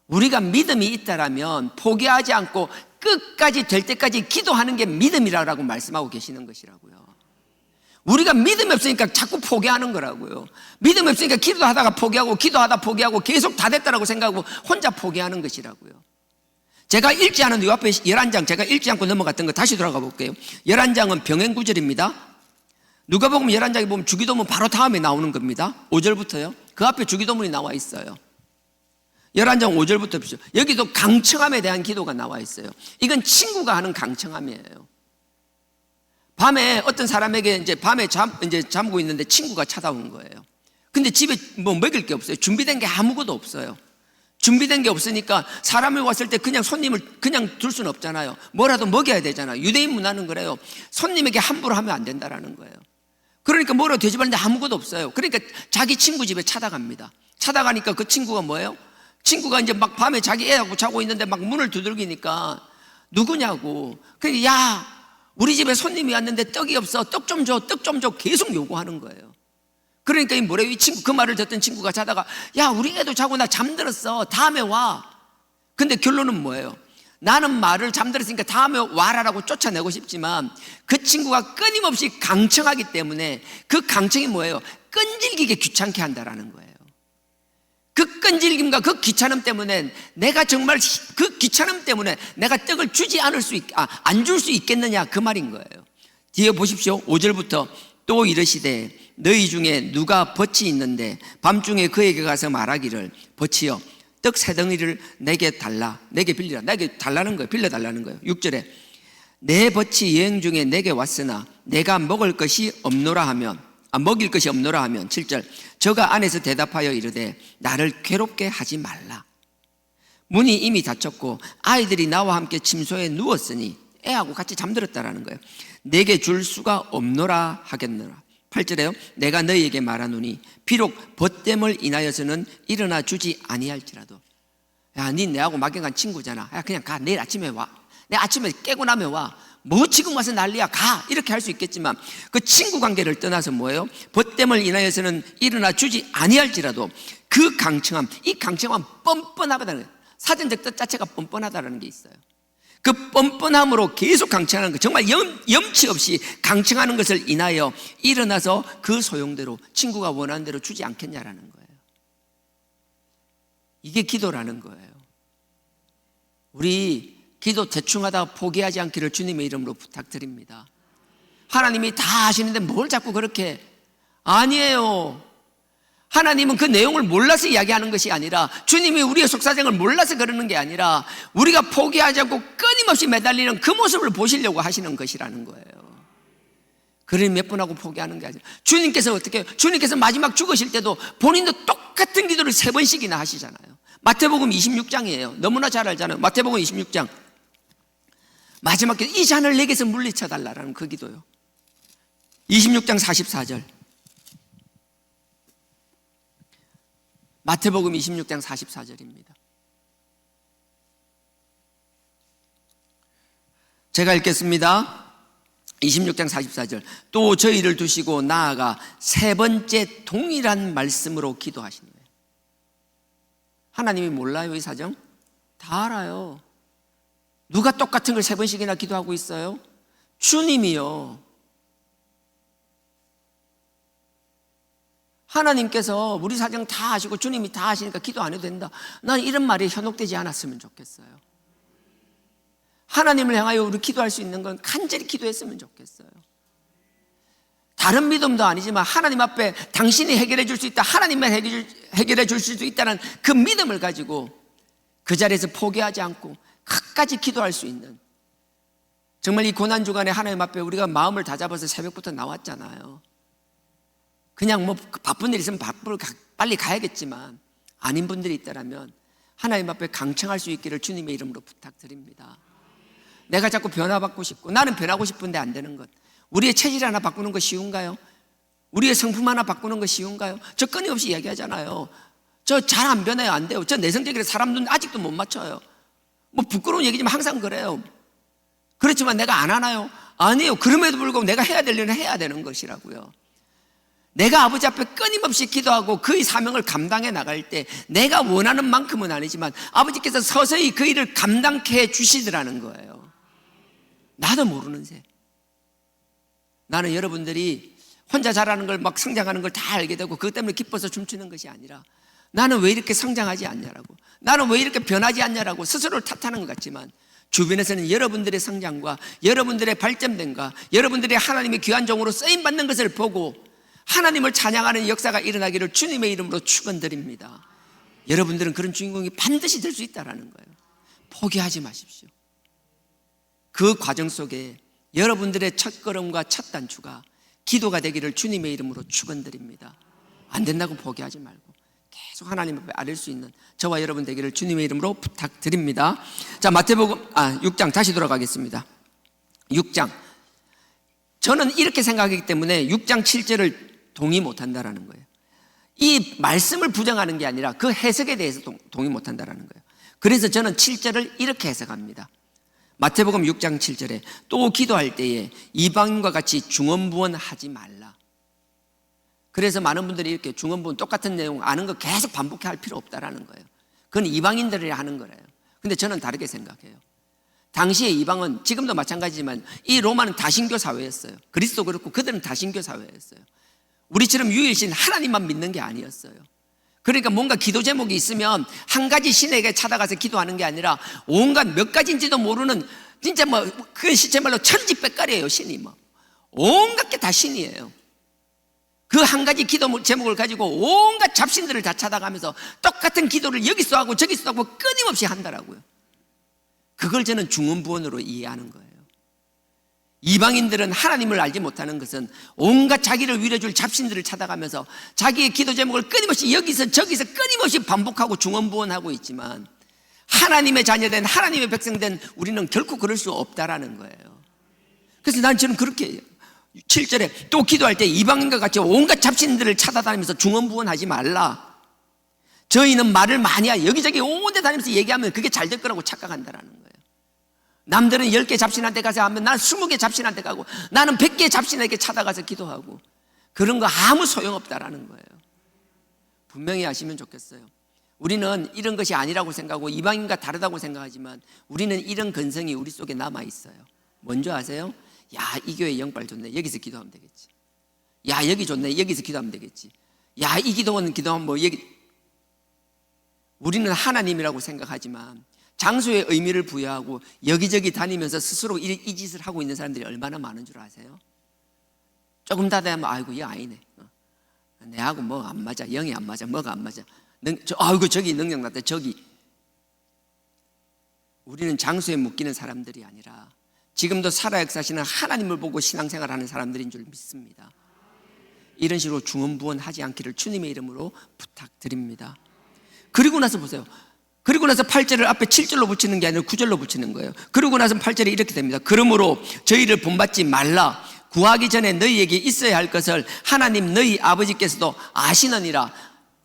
우리가 믿음이 있다라면 포기하지 않고 끝까지 될 때까지 기도하는 게 믿음이라고 말씀하고 계시는 것이라고요. 우리가 믿음이 없으니까 자꾸 포기하는 거라고요. 믿음이 없으니까 기도하다가 포기하고 기도하다 포기하고 계속 다 됐다라고 생각하고 혼자 포기하는 것이라고요. 제가 읽지 않은 요 앞에 11장, 제가 읽지 않고 넘어갔던 거 다시 돌아가 볼게요. 11장은 병행 구절입니다. 누가복음 11장에 보면 주기도문 바로 다음에 나오는 겁니다. 5절부터요. 그 앞에 주기도문이 나와 있어요. 11장 5절부터 보십시오. 여기도 강청함에 대한 기도가 나와 있어요. 이건 친구가 하는 강청함이에요. 밤에 어떤 사람에게 이제 밤에 잠고 있는데 친구가 찾아온 거예요. 근데 집에 뭐 먹을 게 없어요. 준비된 게 아무것도 없어요. 준비된 게 없으니까 사람이 왔을 때 그냥 손님을 그냥 둘 수는 없잖아요. 뭐라도 먹여야 되잖아요. 유대인 문화는 그래요. 손님에게 함부로 하면 안 된다라는 거예요. 그러니까 뭐라도 되집었는데 아무것도 없어요. 그러니까 자기 친구 집에 찾아갑니다. 찾아가니까 그 친구가 뭐예요? 친구가 이제 막 밤에 자기 애하고 자고 있는데 막 문을 두들기니까 누구냐고. 그러니까 야, 우리 집에 손님이 왔는데 떡이 없어. 떡 좀 줘, 떡 좀 줘. 계속 요구하는 거예요. 그러니까 이 뭐래요? 이 친구, 그 말을 듣던 친구가 자다가 야, 우리 애도 자고 나 잠들었어. 다음에 와. 근데 결론은 뭐예요? 나는 말을 잠들었으니까 다음에 와라라고 쫓아내고 싶지만 그 친구가 끊임없이 강청하기 때문에 그 강청이 뭐예요? 끈질기게 귀찮게 한다라는 거예요. 그 끈질김과 그 귀찮음 때문에 내가 정말 그 귀찮음 때문에 내가 떡을 안 줄 수 있겠느냐 그 말인 거예요. 뒤에 보십시오. 5절부터 또 이르시되 너희 중에 누가 덫이 있는데 밤중에 그에게 가서 말하기를 덫이여 떡 세 덩이를 내게 달라, 내게 빌리라. 내게 달라는 거예요. 빌려달라는 거예요. 6절에 내 덫이 여행 중에 내게 왔으나 내가 먹일 것이 없노라 하면 7절 저가 안에서 대답하여 이르되 나를 괴롭게 하지 말라. 문이 이미 닫혔고 아이들이 나와 함께 침소에 누웠으니 애하고 같이 잠들었다라는 거예요. 내게 줄 수가 없노라 하겠노라. 8절에요. 내가 너희에게 말하노니 비록 벗됨을 인하여서는 일어나 주지 아니할지라도. 야, 니 내하고 막연한 친구잖아. 야, 그냥 가. 내일 아침에 와. 내가 아침에 깨고 나면 와. 뭐 지금 와서 난리야. 가. 이렇게 할 수 있겠지만 그 친구 관계를 떠나서 뭐예요? 벗됨을 인하여서는 일어나 주지 아니할지라도 그 강청함, 이 강청함은 뻔뻔하다는 거예요. 사전적 뜻 자체가 뻔뻔하다는 게 있어요. 그 뻔뻔함으로 계속 강청하는 거, 정말 염치 없이 강청하는 것을 인하여 일어나서 그 소용대로 친구가 원하는 대로 주지 않겠냐라는 거예요. 이게 기도라는 거예요. 우리 기도 대충 하다 포기하지 않기를 주님의 이름으로 부탁드립니다. 하나님이 다 아시는데 뭘 자꾸 그렇게. 아니에요. 하나님은 그 내용을 몰라서 이야기하는 것이 아니라, 주님이 우리의 속사정을 몰라서 그러는 게 아니라 우리가 포기하지 않고 끊임없이 매달리는 그 모습을 보시려고 하시는 것이라는 거예요. 그러니 몇 번 하고 포기하는 게 아니라, 주님께서 마지막 죽으실 때도 본인도 똑같은 기도를 3번씩이나 하시잖아요. 마태복음 26장이에요. 너무나 잘 알잖아요. 마태복음 26장 마지막 기도, 이 잔을 내게서 물리쳐 달라라는 그 기도요. 26장 44절. 마태복음 26장 44절입니다. 제가 읽겠습니다. 26장 44절. 또 저희를 두시고 나아가 3번째 동일한 말씀으로 기도하시는 거예요. 하나님이 몰라요, 이 사정? 다 알아요. 누가 똑같은 걸 3번씩이나 기도하고 있어요? 주님이요. 하나님께서 우리 사정 다 아시고 주님이 다 아시니까 기도 안 해도 된다. 난 이런 말이 현혹되지 않았으면 좋겠어요. 하나님을 향하여 우리 기도할 수 있는 건 간절히 기도했으면 좋겠어요. 다른 믿음도 아니지만 하나님 앞에 당신이 해결해 줄 수 있다, 하나님만 해결해 줄 수 있다는 그 믿음을 가지고 그 자리에서 포기하지 않고 끝까지 기도할 수 있는, 정말 이 고난주간에 하나님 앞에 우리가 마음을 다잡아서 새벽부터 나왔잖아요. 그냥 뭐 바쁜 일 있으면 빨리 가야겠지만 아닌 분들이 있다면 하나님 앞에 강청할 수 있기를 주님의 이름으로 부탁드립니다. 내가 자꾸 변화받고 싶고, 나는 변하고 싶은데 안 되는 것, 우리의 체질 하나 바꾸는 거 쉬운가요? 우리의 성품 하나 바꾸는 거 쉬운가요? 저 끊임없이 얘기하잖아요. 저 잘 안 변해요. 안 돼요. 저 내성적이라 사람 눈 아직도 못 맞춰요. 뭐 부끄러운 얘기지만 항상 그래요. 그렇지만 내가 안 하나요? 아니에요. 그럼에도 불구하고 내가 해야 될 일은 해야 되는 것이라고요. 내가 아버지 앞에 끊임없이 기도하고 그의 사명을 감당해 나갈 때 내가 원하는 만큼은 아니지만 아버지께서 서서히 그 일을 감당케 해 주시더라는 거예요. 나도 모르는 새. 나는 여러분들이 혼자 자라는 걸 막 성장하는 걸 다 알게 되고 그것 때문에 기뻐서 춤추는 것이 아니라, 나는 왜 이렇게 성장하지 않냐라고, 나는 왜 이렇게 변하지 않냐라고 스스로를 탓하는 것 같지만, 주변에서는 여러분들의 성장과 여러분들의 발전됨과 여러분들의 하나님의 귀한 종으로 쓰임받는 것을 보고 하나님을 찬양하는 역사가 일어나기를 주님의 이름으로 축원드립니다. 여러분들은 그런 주인공이 반드시 될 수 있다는 거예요. 포기하지 마십시오. 그 과정 속에 여러분들의 첫걸음과 첫 단추가 기도가 되기를 주님의 이름으로 축원드립니다. 안 된다고 포기하지 말고 계속 하나님 앞에 아릴 수 있는 저와 여러분 되기를 주님의 이름으로 부탁드립니다. 자, 마태복음 6장 다시 돌아가겠습니다. 6장. 저는 이렇게 생각하기 때문에 6장 7절을 동의 못한다라는 거예요. 이 말씀을 부정하는 게 아니라 그 해석에 대해서 동의 못한다라는 거예요. 그래서 저는 7절을 이렇게 해석합니다. 마태복음 6장 7절에 또 기도할 때에 이방인과 같이 중언부언하지 말라. 그래서 많은 분들이 이렇게 중언부언 똑같은 내용 아는 거 계속 반복해 할 필요 없다라는 거예요. 그건 이방인들이 하는 거래요. 근데 저는 다르게 생각해요. 당시에 이방은 지금도 마찬가지지만 이 로마는 다신교 사회였어요. 그리스도 그렇고 그들은 다신교 사회였어요. 우리처럼 유일신 하나님만 믿는 게 아니었어요. 그러니까 뭔가 기도 제목이 있으면 한 가지 신에게 찾아가서 기도하는 게 아니라 온갖 몇 가지인지도 모르는, 진짜 뭐 그 시체말로 천지백갈이에요. 신이 뭐 온갖 게 다 신이에요. 그 한 가지 기도 제목을 가지고 온갖 잡신들을 다 찾아가면서 똑같은 기도를 여기서 하고 저기서 하고 끊임없이 한다라고요. 그걸 저는 중언부언으로 이해하는 거예요. 이방인들은 하나님을 알지 못하는 것은 온갖 자기를 위로줄 잡신들을 찾아가면서 자기의 기도 제목을 끊임없이 여기서 저기서 끊임없이 반복하고 중언부언하고 있지만, 하나님의 자녀된 하나님의 백성된 우리는 결코 그럴 수 없다라는 거예요. 그래서 저는 그렇게 해요. 7절에 또 기도할 때 이방인과 같이 온갖 잡신들을 찾아다니면서 중언부언하지 말라. 저희는 말을 많이 하여 여기저기 온 데 다니면서 얘기하면 그게 잘 될 거라고 착각한다라는 거예요. 남들은 10개 잡신한테 가서 하면 나는 20개 잡신한테 가고 나는 100개 잡신에게 찾아가서 기도하고, 그런 거 아무 소용없다라는 거예요. 분명히 아시면 좋겠어요. 우리는 이런 것이 아니라고 생각하고 이방인과 다르다고 생각하지만 우리는 이런 근성이 우리 속에 남아있어요. 뭔지 아세요? 야, 이 교회 영빨 좋네, 여기서 기도하면 되겠지. 야, 여기 좋네, 여기서 기도하면 되겠지. 야, 이 기도원 기도하면 뭐 여기. 우리는 하나님이라고 생각하지만 장소의 의미를 부여하고 여기저기 다니면서 스스로 이 짓을 하고 있는 사람들이 얼마나 많은 줄 아세요? 조금 다 되면 아이고 얘 아니네, 내하고 뭐 안 맞아, 영이 안 맞아, 뭐가 안 맞아, 아이고 저기 능력 났다, 저기. 우리는 장소에 묶이는 사람들이 아니라 지금도 살아 역사하시는 하나님을 보고 신앙생활하는 사람들인 줄 믿습니다. 이런 식으로 중언부언하지 않기를 주님의 이름으로 부탁드립니다. 그리고 나서 보세요. 그리고 나서 8절을 앞에 7절로 붙이는 게 아니라 9절로 붙이는 거예요. 그리고 나서 8절에 이렇게 됩니다. 그러므로 저희를 본받지 말라. 구하기 전에 너희에게 있어야 할 것을 하나님 너희 아버지께서도 아시느니라.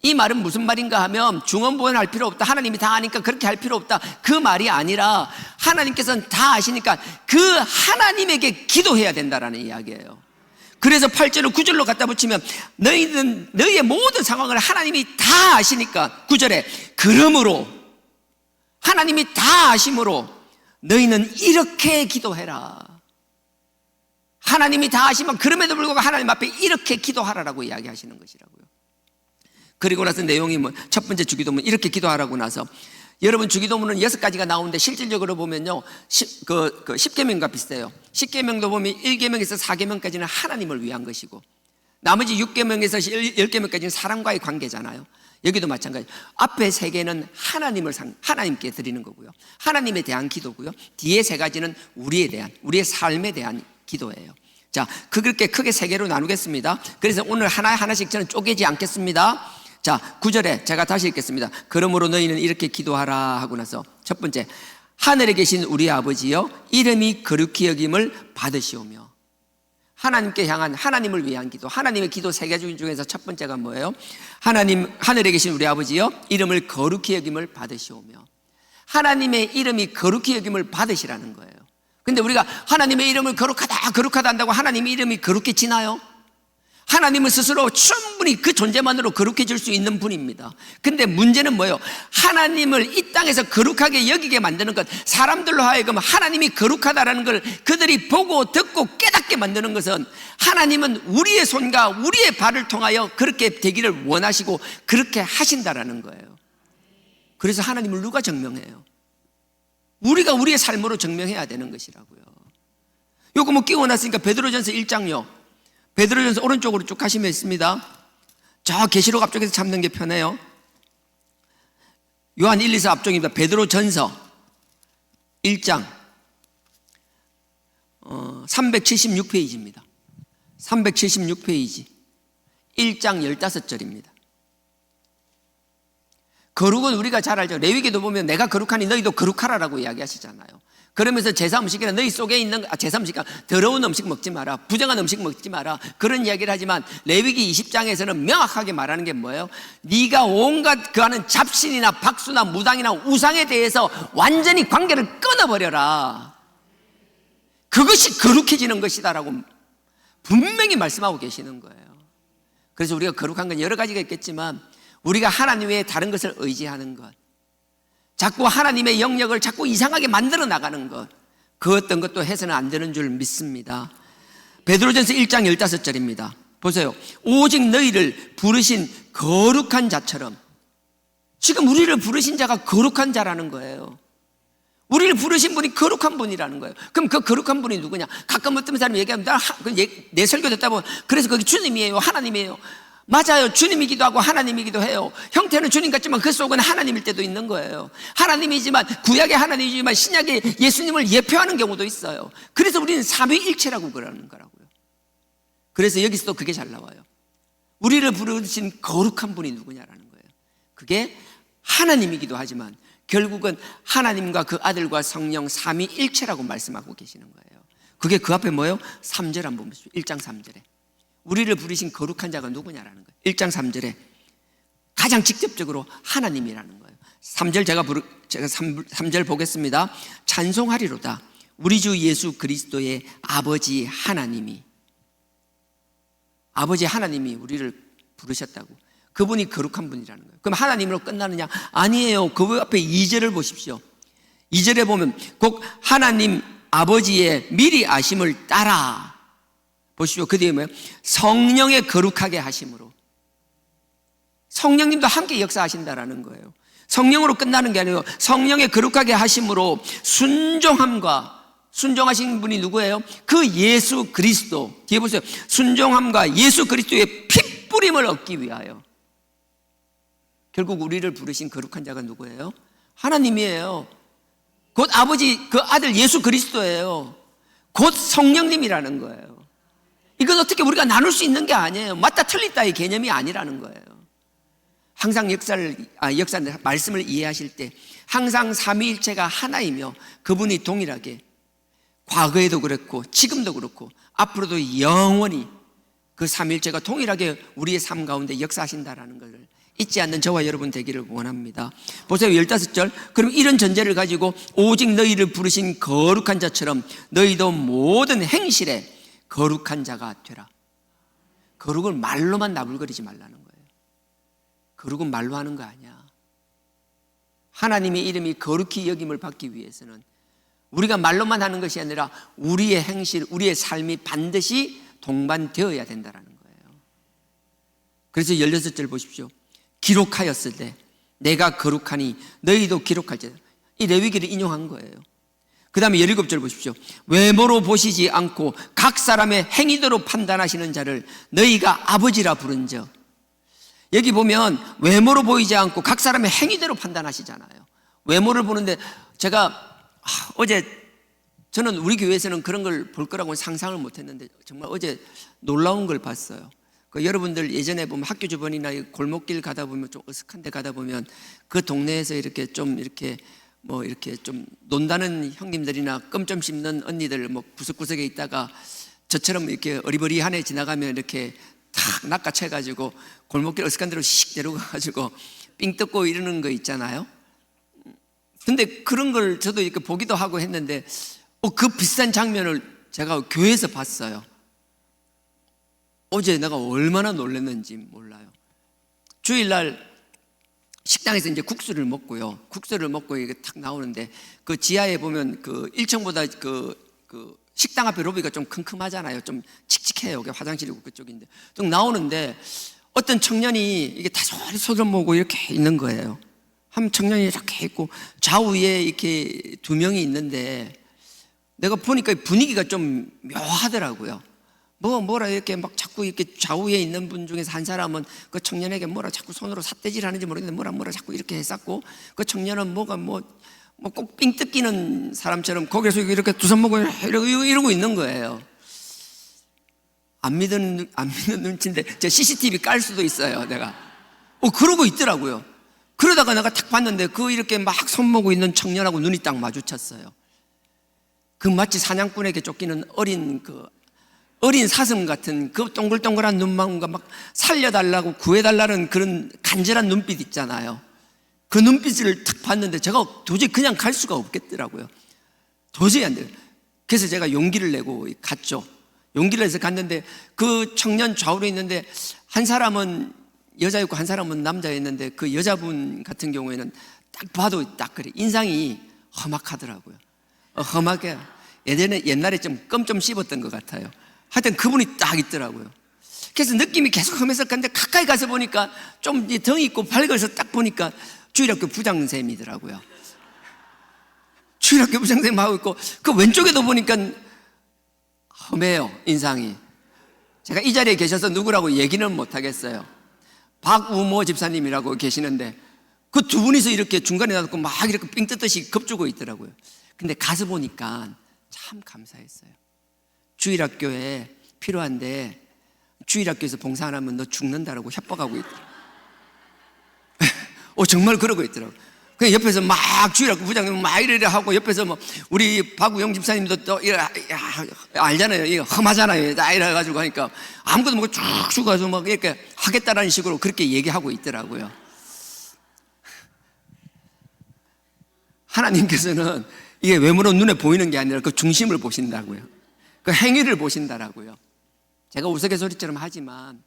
이 말은 무슨 말인가 하면 중언부언할 필요 없다, 하나님이 다 아니까 그렇게 할 필요 없다, 그 말이 아니라 하나님께서는 다 아시니까 그 하나님에게 기도해야 된다라는 이야기예요. 그래서 8절을 9절로 갖다 붙이면 너희는 너희의 모든 상황을 하나님이 다 아시니까 9절에 그러므로, 하나님이 다 아심으로 너희는 이렇게 기도해라. 하나님이 다 아시면 그럼에도 불구하고 하나님 앞에 이렇게 기도하라라고 이야기하시는 것이라고요. 그리고 나서 내용이 뭐 첫 번째 주기도문 이렇게 기도하라고 나서 여러분 주기도문은 6가지가 나오는데 실질적으로 보면요 10계명과 비슷해요. 10계명도 보면 1계명에서 4계명까지는 하나님을 위한 것이고 나머지 6계명에서 10계명까지는 사람과의 관계잖아요. 여기도 마찬가지. 앞에 3개는 하나님께 드리는 거고요. 하나님에 대한 기도고요. 뒤에 3가지는 우리의 삶에 대한 기도예요. 자, 그렇게 크게 3개로 나누겠습니다. 그래서 오늘 하나씩 저는 쪼개지 않겠습니다. 자, 9절에 제가 다시 읽겠습니다. 그러므로 너희는 이렇게 기도하라 하고 나서 첫 번째, 하늘에 계신 우리 아버지여 이름이 거룩히 여김을 받으시오며. 하나님께 향한 하나님을 위한 기도. 하나님의 기도 3개 중에서 첫 번째가 뭐예요? 하늘에 계신 우리 아버지여 이름을 거룩히 여김을 받으시오며. 하나님의 이름이 거룩히 여김을 받으시라는 거예요. 근데 우리가 하나님의 이름을 거룩하다 한다고 하나님의 이름이 거룩해지나요? 하나님은 스스로 충분히 그 존재만으로 거룩해질 수 있는 분입니다. 근데 문제는 뭐예요? 하나님을 이 땅에서 거룩하게 여기게 만드는 것, 사람들로 하여금 하나님이 거룩하다라는 걸 그들이 보고 듣고 깨닫게 만드는 것은 하나님은 우리의 손과 우리의 발을 통하여 그렇게 되기를 원하시고 그렇게 하신다라는 거예요. 그래서 하나님을 누가 증명해요? 우리가 우리의 삶으로 증명해야 되는 것이라고요. 요거 뭐 끼워 놨으니까 베드로전서 1장요. 베드로전서 오른쪽으로 쭉 가시면 있습니다. 저 계시록 앞쪽에서 잡는 게 편해요. 요한 1, 2서 앞쪽입니다. 베드로전서 1장 376페이지입니다. 376페이지 1장 15절입니다. 거룩은 우리가 잘 알죠. 레위기도 보면 내가 거룩하니 너희도 거룩하라라고 이야기하시잖아요. 그러면서 제사 음식이나 너희 속에 있는 제사 음식, 더러운 음식 먹지 마라, 부정한 음식 먹지 마라, 그런 이야기를 하지만 레위기 20장에서는 명확하게 말하는 게 뭐예요? 네가 온갖 그하는 잡신이나 박수나 무당이나 우상에 대해서 완전히 관계를 끊어버려라. 그것이 거룩해지는 것이다라고 분명히 말씀하고 계시는 거예요. 그래서 우리가 거룩한 건 여러 가지가 있겠지만 우리가 하나님 외에 다른 것을 의지하는 것, 자꾸 하나님의 영역을 자꾸 이상하게 만들어 나가는 것, 그 어떤 것도 해서는 안 되는 줄 믿습니다. 베드로전서 1장 15절입니다. 보세요. 오직 너희를 부르신 거룩한 자처럼. 지금 우리를 부르신 자가 거룩한 자라는 거예요. 우리를 부르신 분이 거룩한 분이라는 거예요. 그럼 그 거룩한 분이 누구냐? 가끔 어떤 사람이 얘기하면 내 설교 듣다 보면 그래서 거기 주님이에요, 하나님이에요. 맞아요. 주님이기도 하고 하나님이기도 해요. 형태는 주님 같지만 그 속은 하나님일 때도 있는 거예요. 하나님이지만 구약의 하나님이지만 신약의 예수님을 예표하는 경우도 있어요. 그래서 우리는 삼위일체라고 그러는 거라고요. 그래서 여기서도 그게 잘 나와요. 우리를 부르신 거룩한 분이 누구냐라는 거예요. 그게 하나님이기도 하지만 결국은 하나님과 그 아들과 성령 삼위일체라고 말씀하고 계시는 거예요. 그게 그 앞에 뭐예요? 3절 한번 보십시오. 1장 3절에 우리를 부르신 거룩한 자가 누구냐라는 거예요. 1장 3절에 가장 직접적으로 하나님이라는 거예요. 3절 제가 3절 보겠습니다. 찬송하리로다 우리 주 예수 그리스도의 아버지 하나님이 우리를 부르셨다고. 그분이 거룩한 분이라는 거예요. 그럼 하나님으로 끝나느냐? 아니에요. 그 앞에 2절을 보십시오. 2절에 보면 곧 하나님 아버지의 미리 아심을 따라 보십시오. 그 뒤에 뭐예요? 성령의 거룩하게 하심으로. 성령님도 함께 역사하신다라는 거예요. 성령으로 끝나는 게 아니고 성령의 거룩하게 하심으로 순종하신 분이 누구예요? 그 예수 그리스도. 뒤에 보세요. 순종함과 예수 그리스도의 핏뿌림을 얻기 위하여. 결국 우리를 부르신 거룩한 자가 누구예요? 하나님이에요. 곧 아버지 그 아들 예수 그리스도예요. 곧 성령님이라는 거예요. 이건 어떻게 우리가 나눌 수 있는 게 아니에요. 맞다 틀리다의 개념이 아니라는 거예요. 항상 말씀을 이해하실 때 항상 삼위일체가 하나이며 그분이 동일하게 과거에도 그렇고 지금도 그렇고 앞으로도 영원히 그 삼위일체가 동일하게 우리의 삶 가운데 역사하신다라는 것을 잊지 않는 저와 여러분 되기를 원합니다. 보세요. 15절. 그럼 이런 전제를 가지고 오직 너희를 부르신 거룩한 자처럼 너희도 모든 행실에 거룩한 자가 되라. 거룩을 말로만 나불거리지 말라는 거예요. 거룩은 말로 하는 거 아니야. 하나님의 이름이 거룩히 여김을 받기 위해서는 우리가 말로만 하는 것이 아니라 우리의 행실, 우리의 삶이 반드시 동반되어야 된다는 거예요. 그래서 16절 보십시오. 기록하였을 때 내가 거룩하니 너희도 기록할지어다. 이 레위기를 인용한 거예요. 그 다음에 17절 보십시오. 외모로 보시지 않고 각 사람의 행위대로 판단하시는 자를 너희가 아버지라 부른즉. 여기 보면 외모로 보이지 않고 각 사람의 행위대로 판단하시잖아요. 외모를 보는데 제가 어제 저는 우리 교회에서는 그런 걸 볼 거라고 상상을 못했는데 정말 어제 놀라운 걸 봤어요. 여러분들 예전에 보면 학교 주변이나 골목길 가다 보면 좀 어색한 데 가다 보면 그 동네에서 이렇게 좀 이렇게 뭐 이렇게 좀 논다는 형님들이나 껌 좀 씹는 언니들 뭐 구석구석에 있다가 저처럼 이렇게 어리버리한 애 지나가면 이렇게 탁 낚아채가지고 골목길 어색한 데로 씩 내려가가지고 삥 뜯고 이러는 거 있잖아요. 근데 그런 걸 저도 이렇게 보기도 하고 했는데 그 비슷한 장면을 제가 교회에서 봤어요. 어제 내가 얼마나 놀랐는지 몰라요. 주일날 식당에서 이제 국수를 먹고요. 국수를 먹고 이게 탁 나오는데 그 지하에 보면 그 1층보다 그 식당 앞에 로비가 좀 큼큼하잖아요. 좀 칙칙해요. 화장실이고 그쪽인데. 좀 나오는데 어떤 청년이 이게 다소리 손을 모으고 이렇게 있는 거예요. 한 청년이 이렇게 있고 좌우에 이렇게 두 명이 있는데 내가 보니까 분위기가 좀 묘하더라고요. 뭐라 이렇게 막 자꾸 이렇게 좌우에 있는 분 중에서 한 사람은 그 청년에게 뭐라 자꾸 손으로 삿대질 하는지 모르겠는데 뭐라 자꾸 이렇게 했었고 그 청년은 뭐가 뭐 꼭 삥 뜯기는 사람처럼 거기서 이렇게 두 손 모고 이러고 있는 거예요. 안 믿는 눈치인데 저 CCTV 깔 수도 있어요. 내가 그러고 있더라고요. 그러다가 내가 탁 봤는데 그 이렇게 막 손 모고 있는 청년하고 눈이 딱 마주쳤어요. 그 마치 사냥꾼에게 쫓기는 어린 사슴 같은 그 동글동글한 눈망울과 막 살려달라고 구해달라는 그런 간절한 눈빛 있잖아요. 그 눈빛을 탁 봤는데 제가 도저히 그냥 갈 수가 없겠더라고요. 도저히 안 돼요. 그래서 제가 용기를 내고 갔죠. 용기를 내서 갔는데 그 청년 좌우로 있는데 한 사람은 여자였고 한 사람은 남자였는데 그 여자분 같은 경우에는 딱 봐도 딱 그래. 인상이 험악하더라고요. 험하게 옛날에 좀 껌 좀 씹었던 것 같아요. 하여튼 그분이 딱 있더라고요. 그래서 느낌이 계속 험했었는데 가까이 가서 보니까 좀 덩이 있고 밝아서 딱 보니까 주일학교 부장쌤이더라고요. 주일학교 부장쌤 하고 있고 그 왼쪽에도 보니까 험해요. 인상이. 제가 이 자리에 계셔서 누구라고 얘기는 못하겠어요. 박우모 집사님이라고 계시는데 그 두 분이서 이렇게 중간에 놔두고 막 이렇게 삥 뜯듯이 겁주고 있더라고요. 근데 가서 보니까 참 감사했어요. 주일학교에 필요한데 주일학교에서 봉사 안 하면 너 죽는다라고 협박하고 있더라고요. 정말 그러고 있더라고요. 그냥 옆에서 막 주일학교 부장님 막 이래 하고 옆에서 뭐 우리 박우영 집사님도 또 알잖아요. 이거 험하잖아요. 이래가지고 하니까 아무것도 먹고 쭉쭉 가서 막 이렇게 하겠다라는 식으로 그렇게 얘기하고 있더라고요. 하나님께서는 이게 외모로 눈에 보이는 게 아니라 그 중심을 보신다고요. 그 행위를 보신다라고요. 제가 우스갯소리처럼 하지만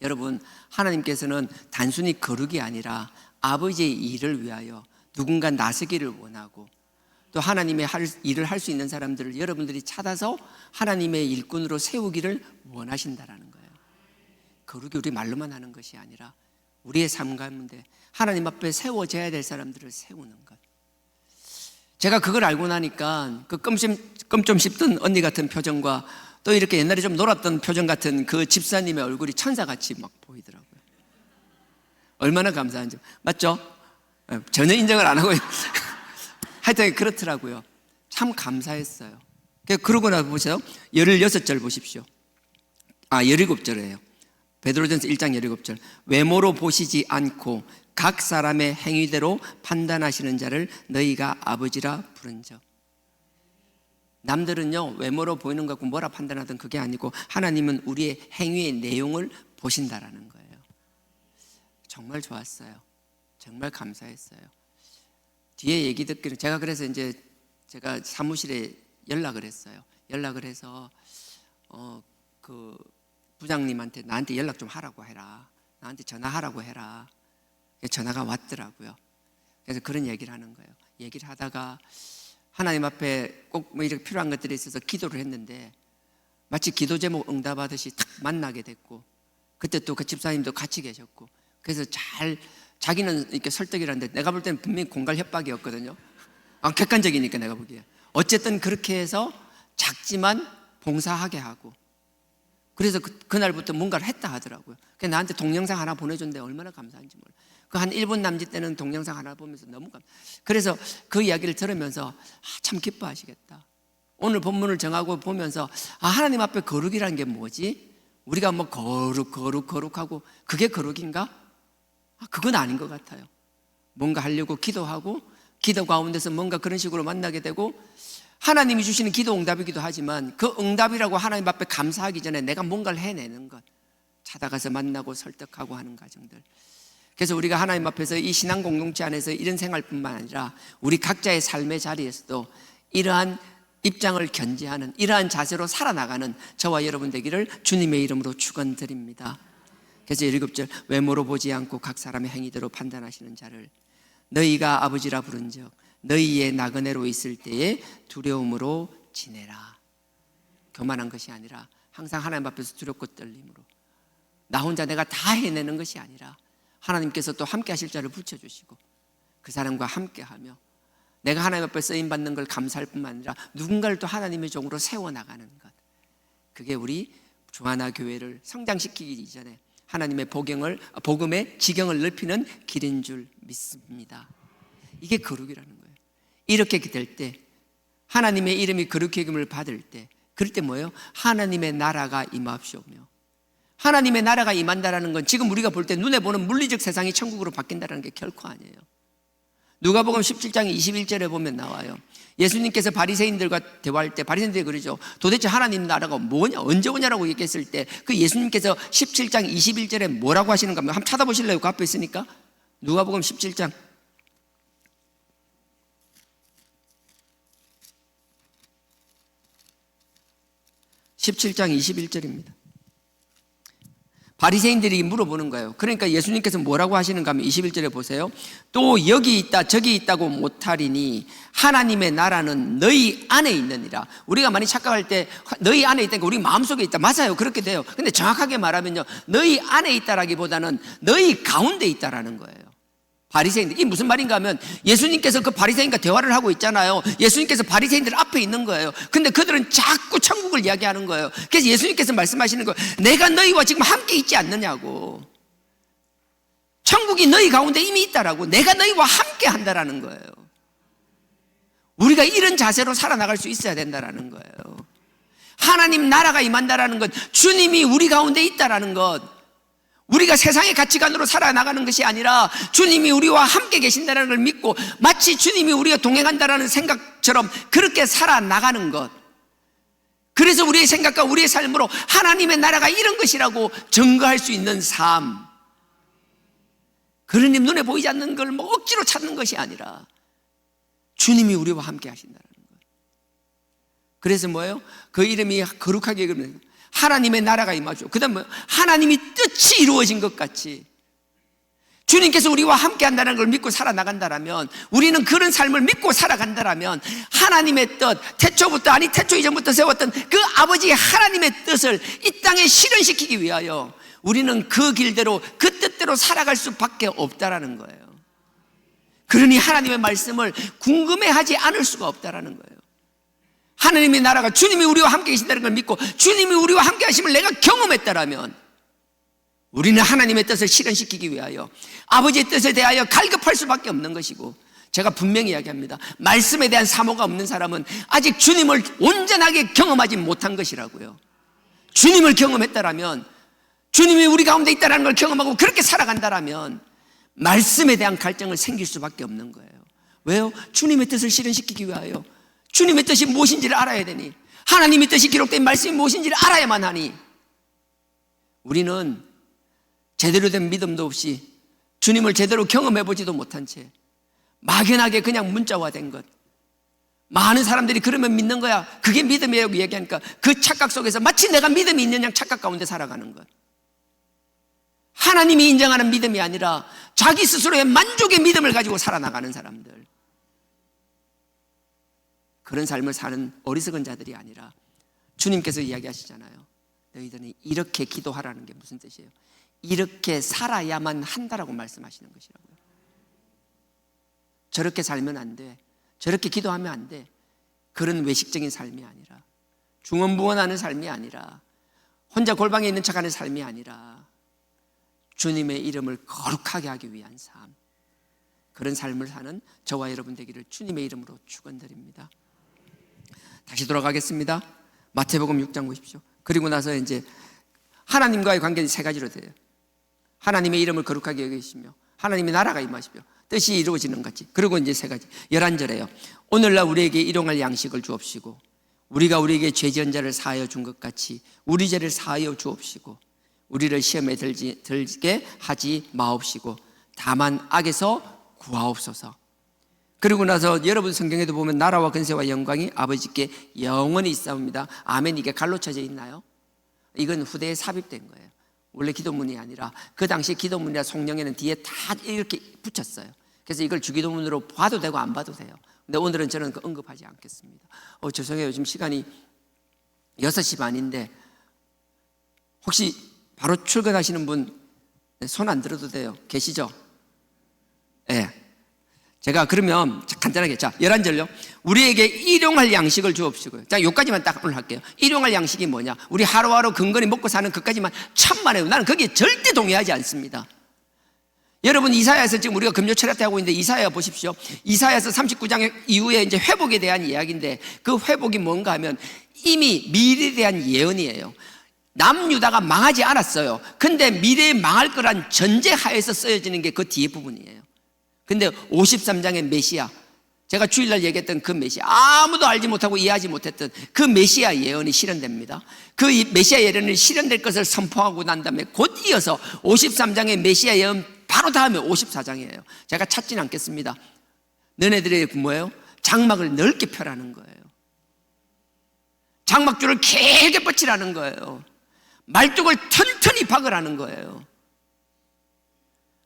여러분, 하나님께서는 단순히 거룩이 아니라 아버지의 일을 위하여 누군가 나서기를 원하고 또 하나님의 일을 할 수 있는 사람들을 여러분들이 찾아서 하나님의 일꾼으로 세우기를 원하신다라는 거예요. 거룩이 우리 말로만 하는 것이 아니라 우리의 삶 가운데 하나님 앞에 세워져야 될 사람들을 세우는 것. 제가 그걸 알고 나니까 그 껌 좀 씹던 언니 같은 표정과 또 이렇게 옛날에 좀 놀았던 표정 같은 그 집사님의 얼굴이 천사같이 막 보이더라고요. 얼마나 감사한지. 맞죠? 전혀 인정을 안 하고 하여튼 그렇더라고요. 참 감사했어요. 그러고 나서 보세요. 16절 보십시오. 17절이에요. 베드로전서 1장 17절. 외모로 보시지 않고 각 사람의 행위대로 판단하시는 자를 너희가 아버지라 부른즉. 남들은요 외모로 보이는 것 갖고 뭐라 판단하든 그게 아니고 하나님은 우리의 행위의 내용을 보신다라는 거예요. 정말 좋았어요. 정말 감사했어요. 뒤에 얘기 듣기는 제가 그래서 이제 제가 사무실에 연락을 했어요. 연락을 해서 그 부장님한테 나한테 연락 좀 하라고 해라. 나한테 전화하라고 해라. 전화가 왔더라고요. 그래서 그런 얘기를 하는 거예요. 얘기를 하다가 하나님 앞에 꼭 뭐 이렇게 필요한 것들이 있어서 기도를 했는데 마치 기도 제목 응답하듯이 탁 만나게 됐고 그때 또 그 집사님도 같이 계셨고 그래서 잘 자기는 이렇게 설득이라는데 내가 볼 때는 분명히 공갈 협박이었거든요. 객관적이니까 내가 보기에. 어쨌든 그렇게 해서 작지만 봉사하게 하고, 그래서 그날부터 뭔가를 했다 하더라고요. 그래서 나한테 동영상 하나 보내줬는데 얼마나 감사한지 몰라요. 그 한 1분 남짓 때는 동영상 하나 보면서 너무 그래서 그 이야기를 들으면서 참 기뻐하시겠다. 오늘 본문을 정하고 보면서 하나님 앞에 거룩이라는 게 뭐지? 우리가 뭐 거룩하고 그게 거룩인가? 그건 아닌 것 같아요. 뭔가 하려고 기도하고 기도 가운데서 뭔가 그런 식으로 만나게 되고, 하나님이 주시는 기도 응답이기도 하지만 그 응답이라고 하나님 앞에 감사하기 전에 내가 뭔가를 해내는 것, 찾아가서 만나고 설득하고 하는 과정들. 그래서 우리가 하나님 앞에서 이 신앙 공동체 안에서 이런 생활뿐만 아니라 우리 각자의 삶의 자리에서도 이러한 입장을 견지하는, 이러한 자세로 살아나가는 저와 여러분 되기를 주님의 이름으로 축원드립니다. 그래서 7절, 외모로 보지 않고 각 사람의 행위대로 판단하시는 자를 너희가 아버지라 부른즉 너희의 나그네로 있을 때에 두려움으로 지내라. 교만한 것이 아니라 항상 하나님 앞에서 두렵고 떨림으로, 나 혼자 내가 다 해내는 것이 아니라 하나님께서 또 함께 하실 자를 붙여주시고 그 사람과 함께하며 내가 하나님 앞에 쓰임받는 걸 감사할 뿐만 아니라 누군가를 또 하나님의 종으로 세워나가는 것, 그게 우리 주하나 교회를 성장시키기 이전에 하나님의 복음의 지경을 넓히는 길인 줄 믿습니다. 이게 거룩이라는 거예요. 이렇게 될 때, 하나님의 이름이 거룩히 여김을 받을 때, 그럴 때 뭐예요? 하나님의 나라가 임하옵시오며, 하나님의 나라가 임한다라는 건 지금 우리가 볼 때 눈에 보는 물리적 세상이 천국으로 바뀐다는 게 결코 아니에요. 누가복음 17장 21절에 보면 나와요. 예수님께서 바리새인들과 대화할 때 바리새인들이 그러죠. 도대체 하나님 나라가 뭐냐, 언제 오냐라고 얘기했을 때 그 예수님께서 17장 21절에 뭐라고 하시는가 한번 찾아보실래요? 그 앞에 있으니까. 누가복음 17장 21절입니다. 바리새인들이 물어보는 거예요. 그러니까 예수님께서 뭐라고 하시는가 하면 21절에 보세요. 또 여기 있다 저기 있다고 못하리니 하나님의 나라는 너희 안에 있느니라. 우리가 많이 착각할 때 너희 안에 있다니까 우리 마음속에 있다. 맞아요, 그렇게 돼요. 근데 정확하게 말하면요, 너희 안에 있다라기보다는 너희 가운데 있다라는 거예요. 바리새인들, 이 무슨 말인가 하면 예수님께서 그 바리새인과 대화를 하고 있잖아요. 예수님께서 바리새인들 앞에 있는 거예요. 근데 그들은 자꾸 천국을 이야기하는 거예요. 그래서 예수님께서 말씀하시는 거예요. 내가 너희와 지금 함께 있지 않느냐고. 천국이 너희 가운데 이미 있다라고. 내가 너희와 함께 한다라는 거예요. 우리가 이런 자세로 살아나갈 수 있어야 된다라는 거예요. 하나님 나라가 임한다라는 것, 주님이 우리 가운데 있다라는 것, 우리가 세상의 가치관으로 살아나가는 것이 아니라 주님이 우리와 함께 계신다는 걸 믿고 마치 주님이 우리가 동행한다는 생각처럼 그렇게 살아나가는 것, 그래서 우리의 생각과 우리의 삶으로 하나님의 나라가 이런 것이라고 증거할 수 있는 삶, 그러니 눈에 보이지 않는 걸 뭐 억지로 찾는 것이 아니라 주님이 우리와 함께 하신다는 것. 그래서 뭐예요? 그 이름이 거룩하게 그러면 하나님의 나라가 임하죠. 그 다음 뭐예요? 하나님이 뜻이 이루어진 것 같이 주님께서 우리와 함께 한다는 걸 믿고 살아나간다면, 우리는 그런 삶을 믿고 살아간다면 하나님의 뜻, 태초부터, 아니 태초 이전부터 세웠던 그 아버지의 하나님의 뜻을 이 땅에 실현시키기 위하여 우리는 그 길대로 그 뜻대로 살아갈 수밖에 없다라는 거예요. 그러니 하나님의 말씀을 궁금해하지 않을 수가 없다라는 거예요. 하나님의 나라가, 주님이 우리와 함께 계신다는 걸 믿고 주님이 우리와 함께 하심을 내가 경험했다라면 우리는 하나님의 뜻을 실현시키기 위하여 아버지의 뜻에 대하여 갈급할 수밖에 없는 것이고, 제가 분명히 이야기합니다. 말씀에 대한 사모가 없는 사람은 아직 주님을 온전하게 경험하지 못한 것이라고요. 주님을 경험했다라면, 주님이 우리 가운데 있다는 걸 경험하고 그렇게 살아간다라면 말씀에 대한 갈증을 생길 수밖에 없는 거예요. 왜요? 주님의 뜻을 실현시키기 위하여 주님의 뜻이 무엇인지를 알아야 되니, 하나님의 뜻이 기록된 말씀이 무엇인지를 알아야만 하니, 우리는 제대로 된 믿음도 없이 주님을 제대로 경험해보지도 못한 채 막연하게 그냥 문자화된 것, 많은 사람들이 그러면 믿는 거야, 그게 믿음이라고 얘기하니까 그 착각 속에서 마치 내가 믿음이 있는 양 착각 가운데 살아가는 것, 하나님이 인정하는 믿음이 아니라 자기 스스로의 만족의 믿음을 가지고 살아나가는 사람들, 그런 삶을 사는 어리석은 자들이 아니라 주님께서 이야기하시잖아요. 너희들은 이렇게 기도하라는 게 무슨 뜻이에요? 이렇게 살아야만 한다라고 말씀하시는 것이라고요. 저렇게 살면 안 돼, 저렇게 기도하면 안 돼, 그런 외식적인 삶이 아니라, 중언부언하는 삶이 아니라, 혼자 골방에 있는 척하는 삶이 아니라 주님의 이름을 거룩하게 하기 위한 삶, 그런 삶을 사는 저와 여러분 되기를 주님의 이름으로 축원드립니다. 다시 돌아가겠습니다. 마태복음 6장 보십시오. 그리고 나서 이제 하나님과의 관계는 세 가지로 돼요. 하나님의 이름을 거룩하게 여기시며 하나님의 나라가 임하시며 뜻이 이루어지는 같이. 그리고 이제 세 가지 11절에요. 오늘날 우리에게 일용할 양식을 주옵시고 우리가 우리에게 죄 지은 자를 사하여 준 것 같이 우리 죄를 사하여 주옵시고 우리를 시험에 들게 하지 마옵시고 다만 악에서 구하옵소서. 그리고 나서 여러분 성경에도 보면 나라와 근세와 영광이 아버지께 영원히 있사옵니다. 아멘. 이게 갈로 쳐져 있나요? 이건 후대에 삽입된 거예요. 원래 기도문이 아니라 그 당시 기도문이나 성령에는 뒤에 다 이렇게 붙였어요. 그래서 이걸 주기도문으로 봐도 되고 안 봐도 돼요. 근데 오늘은 저는 그 언급하지 않겠습니다. 죄송해요. 지금 시간이 6시 반인데 혹시 바로 출근하시는 분 손 안 들어도 돼요. 계시죠? 네. 제가 그러면 간단하게 11절요. 우리에게 일용할 양식을 주옵시고요. 자, 요까지만 딱 오늘 할게요. 일용할 양식이 뭐냐? 우리 하루하루 근근히 먹고 사는 것까지만 천만에요. 나는 거기에 절대 동의하지 않습니다. 여러분 이사야에서 지금 우리가 금요 철야 때 하고 있는데 이사야 보십시오. 이사야서 39장 이후에 이제 회복에 대한 이야기인데 그 회복이 뭔가 하면 이미 미래에 대한 예언이에요. 남유다가 망하지 않았어요. 근데 미래에 망할 거란 전제하에서 쓰여지는 게 그 뒤에 부분이에요. 근데 53장의 메시아, 제가 주일날 얘기했던 그 메시아, 아무도 알지 못하고 이해하지 못했던 그 메시아 예언이 실현됩니다. 그 메시아 예언이 실현될 것을 선포하고 난 다음에 곧 이어서 53장의 메시아 예언 바로 다음에 54장이에요. 제가 찾지는 않겠습니다. 너네들의 뭐예요? 장막을 넓게 펴라는 거예요. 장막줄을 길게 뻗치라는 거예요. 말뚝을 튼튼히 박으라는 거예요.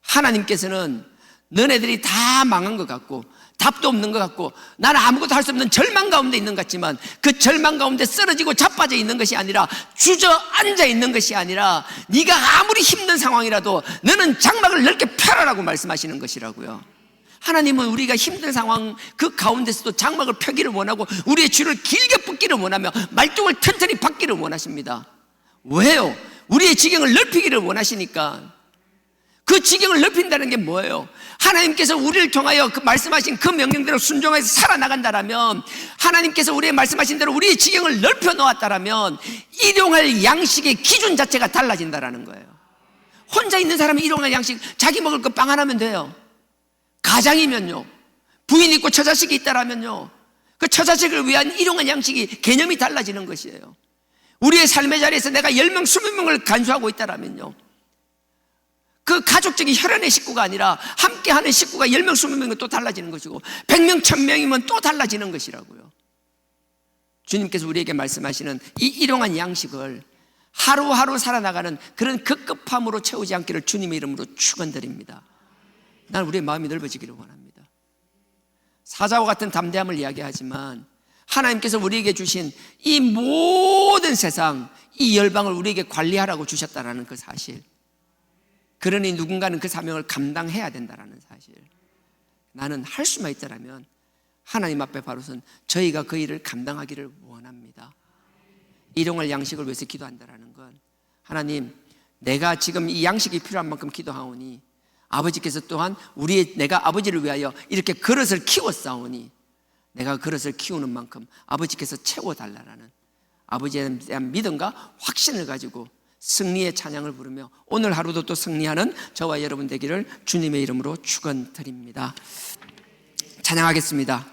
하나님께서는 너네들이 다 망한 것 같고 답도 없는 것 같고 나는 아무것도 할 수 없는 절망 가운데 있는 것 같지만 그 절망 가운데 쓰러지고 자빠져 있는 것이 아니라 주저앉아 있는 것이 아니라 네가 아무리 힘든 상황이라도 너는 장막을 넓게 펴라라고 말씀하시는 것이라고요. 하나님은 우리가 힘든 상황 그 가운데서도 장막을 펴기를 원하고 우리의 줄을 길게 뻗기를 원하며 말뚝을 튼튼히 박기를 원하십니다. 왜요? 우리의 지경을 넓히기를 원하시니까. 그 지경을 넓힌다는 게 뭐예요? 하나님께서 우리를 통하여 그 말씀하신 그 명령대로 순종해서 살아나간다라면, 하나님께서 우리의 말씀하신 대로 우리의 지경을 넓혀 놓았다라면 일용할 양식의 기준 자체가 달라진다라는 거예요. 혼자 있는 사람이 일용할 양식, 자기 먹을 거 빵 하나면 돼요. 가장이면요, 부인 있고 처자식이 있다라면요, 그 처자식을 위한 일용할 양식이 개념이 달라지는 것이에요. 우리의 삶의 자리에서 내가 10명, 20명을 간수하고 있다라면요, 그 가족적인 혈연의 식구가 아니라 함께하는 식구가 10명, 20명은 또 달라지는 것이고 100명, 1000명이면 또 달라지는 것이라고요. 주님께서 우리에게 말씀하시는 이 일용한 양식을 하루하루 살아나가는 그런 급급함으로 채우지 않기를 주님의 이름으로 축원드립니다. 난 우리의 마음이 넓어지기를 원합니다. 사자와 같은 담대함을 이야기하지만 하나님께서 우리에게 주신 이 모든 세상, 이 열방을 우리에게 관리하라고 주셨다는 그 사실, 그러니 누군가는 그 사명을 감당해야 된다는 사실, 나는 할 수만 있다면 하나님 앞에 바로선 저희가 그 일을 감당하기를 원합니다. 일용할 양식을 위해서 기도한다는 건, 하나님, 내가 지금 이 양식이 필요한 만큼 기도하오니 아버지께서 또한 내가 아버지를 위하여 이렇게 그릇을 키웠사오니 내가 그릇을 키우는 만큼 아버지께서 채워달라는 아버지에 대한 믿음과 확신을 가지고 승리의 찬양을 부르며 오늘 하루도 또 승리하는 저와 여러분 되기를 주님의 이름으로 축원드립니다. 찬양하겠습니다.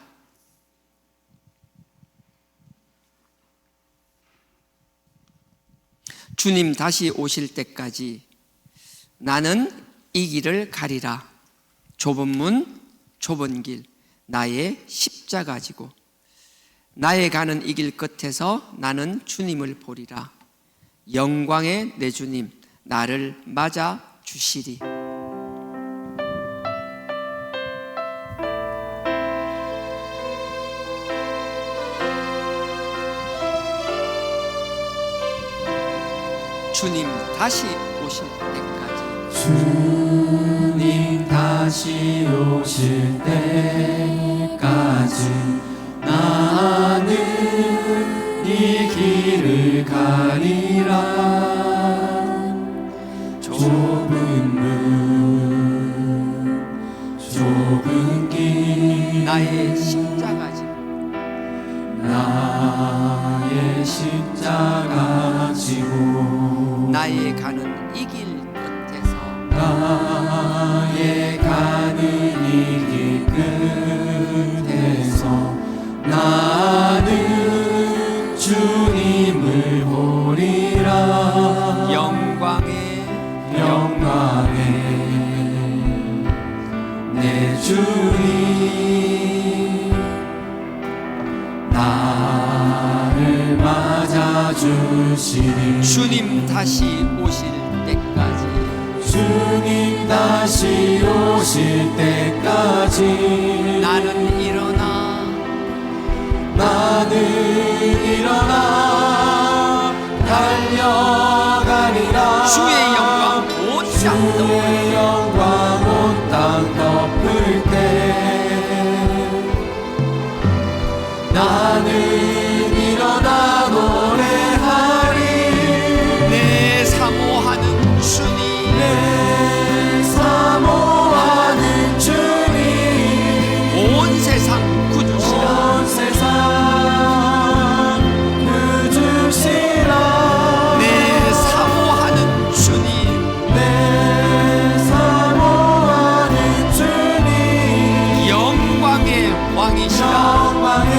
주님 다시 오실 때까지 나는 이 길을 가리라. 좁은 문, 좁은 길, 나의 십자가 지고 나의 가는 이 길 끝에서 나는 주님을 보리라. 영광의 내 주님 나를 맞아 주시리. 주님 다시 오실 때까지 주님 다시 오실 때까지 나는 이 길을 가리라. 좁은 문 좁은 길 나의 십자가 지고 나의 십자가 지고 나의 가는 이 길 끝에서 나의 가는 이 길 끝에서 나는 주님을 보리라. 영광의 내 주님 나를 맞아주시리. 주님 다시 오실 때까지 주님 다시 오실 때까지 나는 일어나 달려가리라. 주의 영광 온 땅 주의 영광 온 땅 덮을 때 나는 일어나 노래하리. 내 사모하는 주님 내 사모하는 주님 온 세상 구주시라. 온 세상 구주시라. 내 사모하는 주님 내 사모하는 주님 영광의 왕이시라. 영광의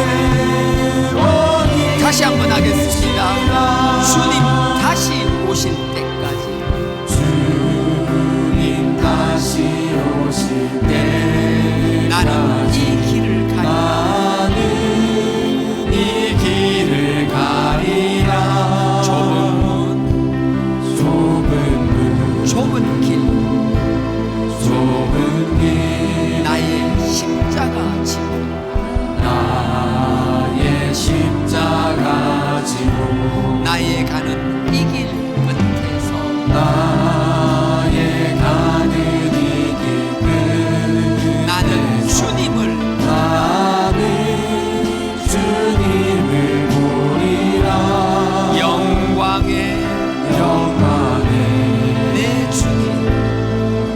왕이 다시 한번 하겠습니다. 주님 다시 오실 때까지 주님 다시 오실 때 나는 이 길을 가리라. 나는 이 길을 가리라. 좁은 문 좁은 길 나의 십자가 지고 나의 십자가 지고 나의 가는 이 길 끝에서 나의 가는 이 길 끝에서 나는 주님을 나는 주님을 보리라. 영광의 내 주님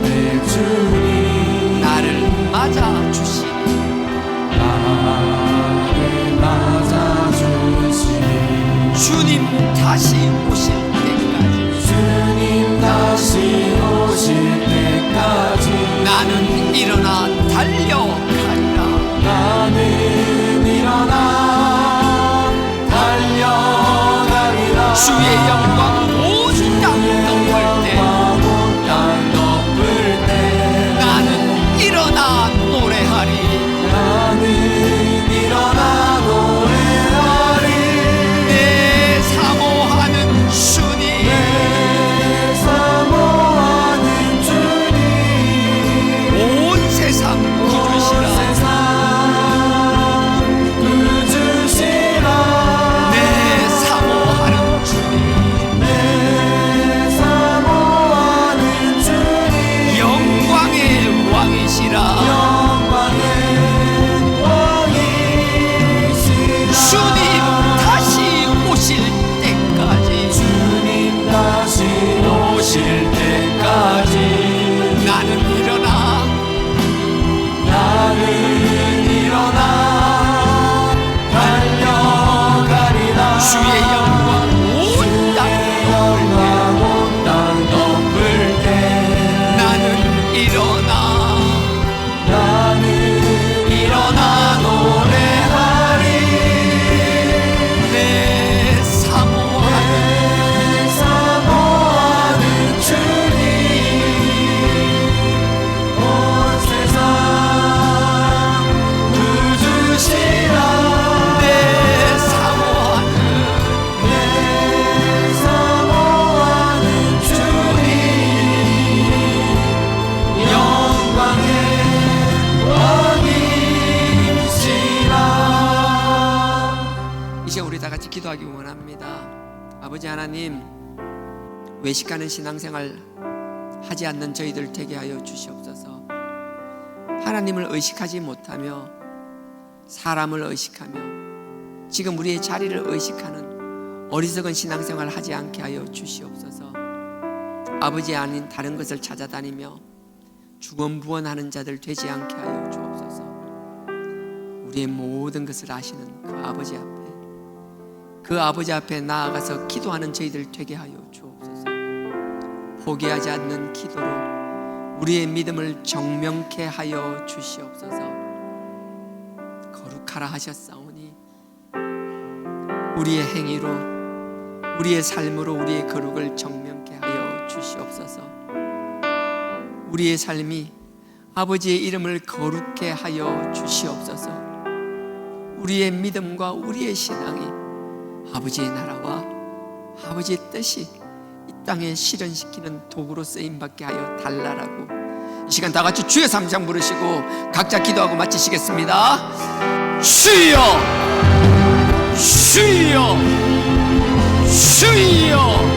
내 주님 나를 맞아 주시니 나를 맞아주시니 주님 다시 오실 때까지 주님 다시 오실 때까지 나는 일어나 달려가리라. 나는 일어나 달려가리라. 주의 영광 온 땅 덮을 때 나는 일어나 노래하리. 나는 일어나 노래하리. 내 사모하는 주님 내 사모하는 주님 온 세상 구주시라. 세상 구주시라. 내 사모하는 주님 내 사모하는 주님 영광의 왕이시라. 영광의 왕이시라. 주님 다시 오실 때까지 주님 다시 오실 때까지 나는 일어나 달려가리라. 주의 영광 온 땅 덮을 때 나는 일어나 노래하리. 내 사모하는 주님 온 세상 구주시라. 내 사모하는 주님 영광의 왕이시라. 이 시간 우리 다 같이 기도하기 원합니다. 아버지 하나님, 외식하는 신앙생활 하지 않는 저희들 되게 하여 주시옵소서. 하나님을 의식하지 못하며 사람을 의식하며 지금 우리의 자리를 의식하는 어리석은 신앙생활을 하지 않게 하여 주시옵소서. 아버지 아닌 다른 것을 찾아다니며 주권부원하는 자들 되지 않게 하여 주옵소서. 우리의 모든 것을 아시는 그 아버지 앞에 나아가서 기도하는 저희들 되게 하여 주옵소서. 포기하지 않는 기도로 우리의 믿음을 정명케 하여 주시옵소서. 거룩하라 하셨사오니 우리의 행위로 우리의 삶으로 우리의 거룩을 정명케 하여 주시옵소서. 우리의 삶이 아버지의 이름을 거룩케 하여 주시옵소서. 우리의 믿음과 우리의 신앙이 아버지의 나라와 아버지의 뜻이 이 땅에 실현시키는 도구로 쓰임받게 하여 달라라고 이 시간 다 같이 주의 삼창 부르시고 각자 기도하고 마치시겠습니다. 주여 주여 주여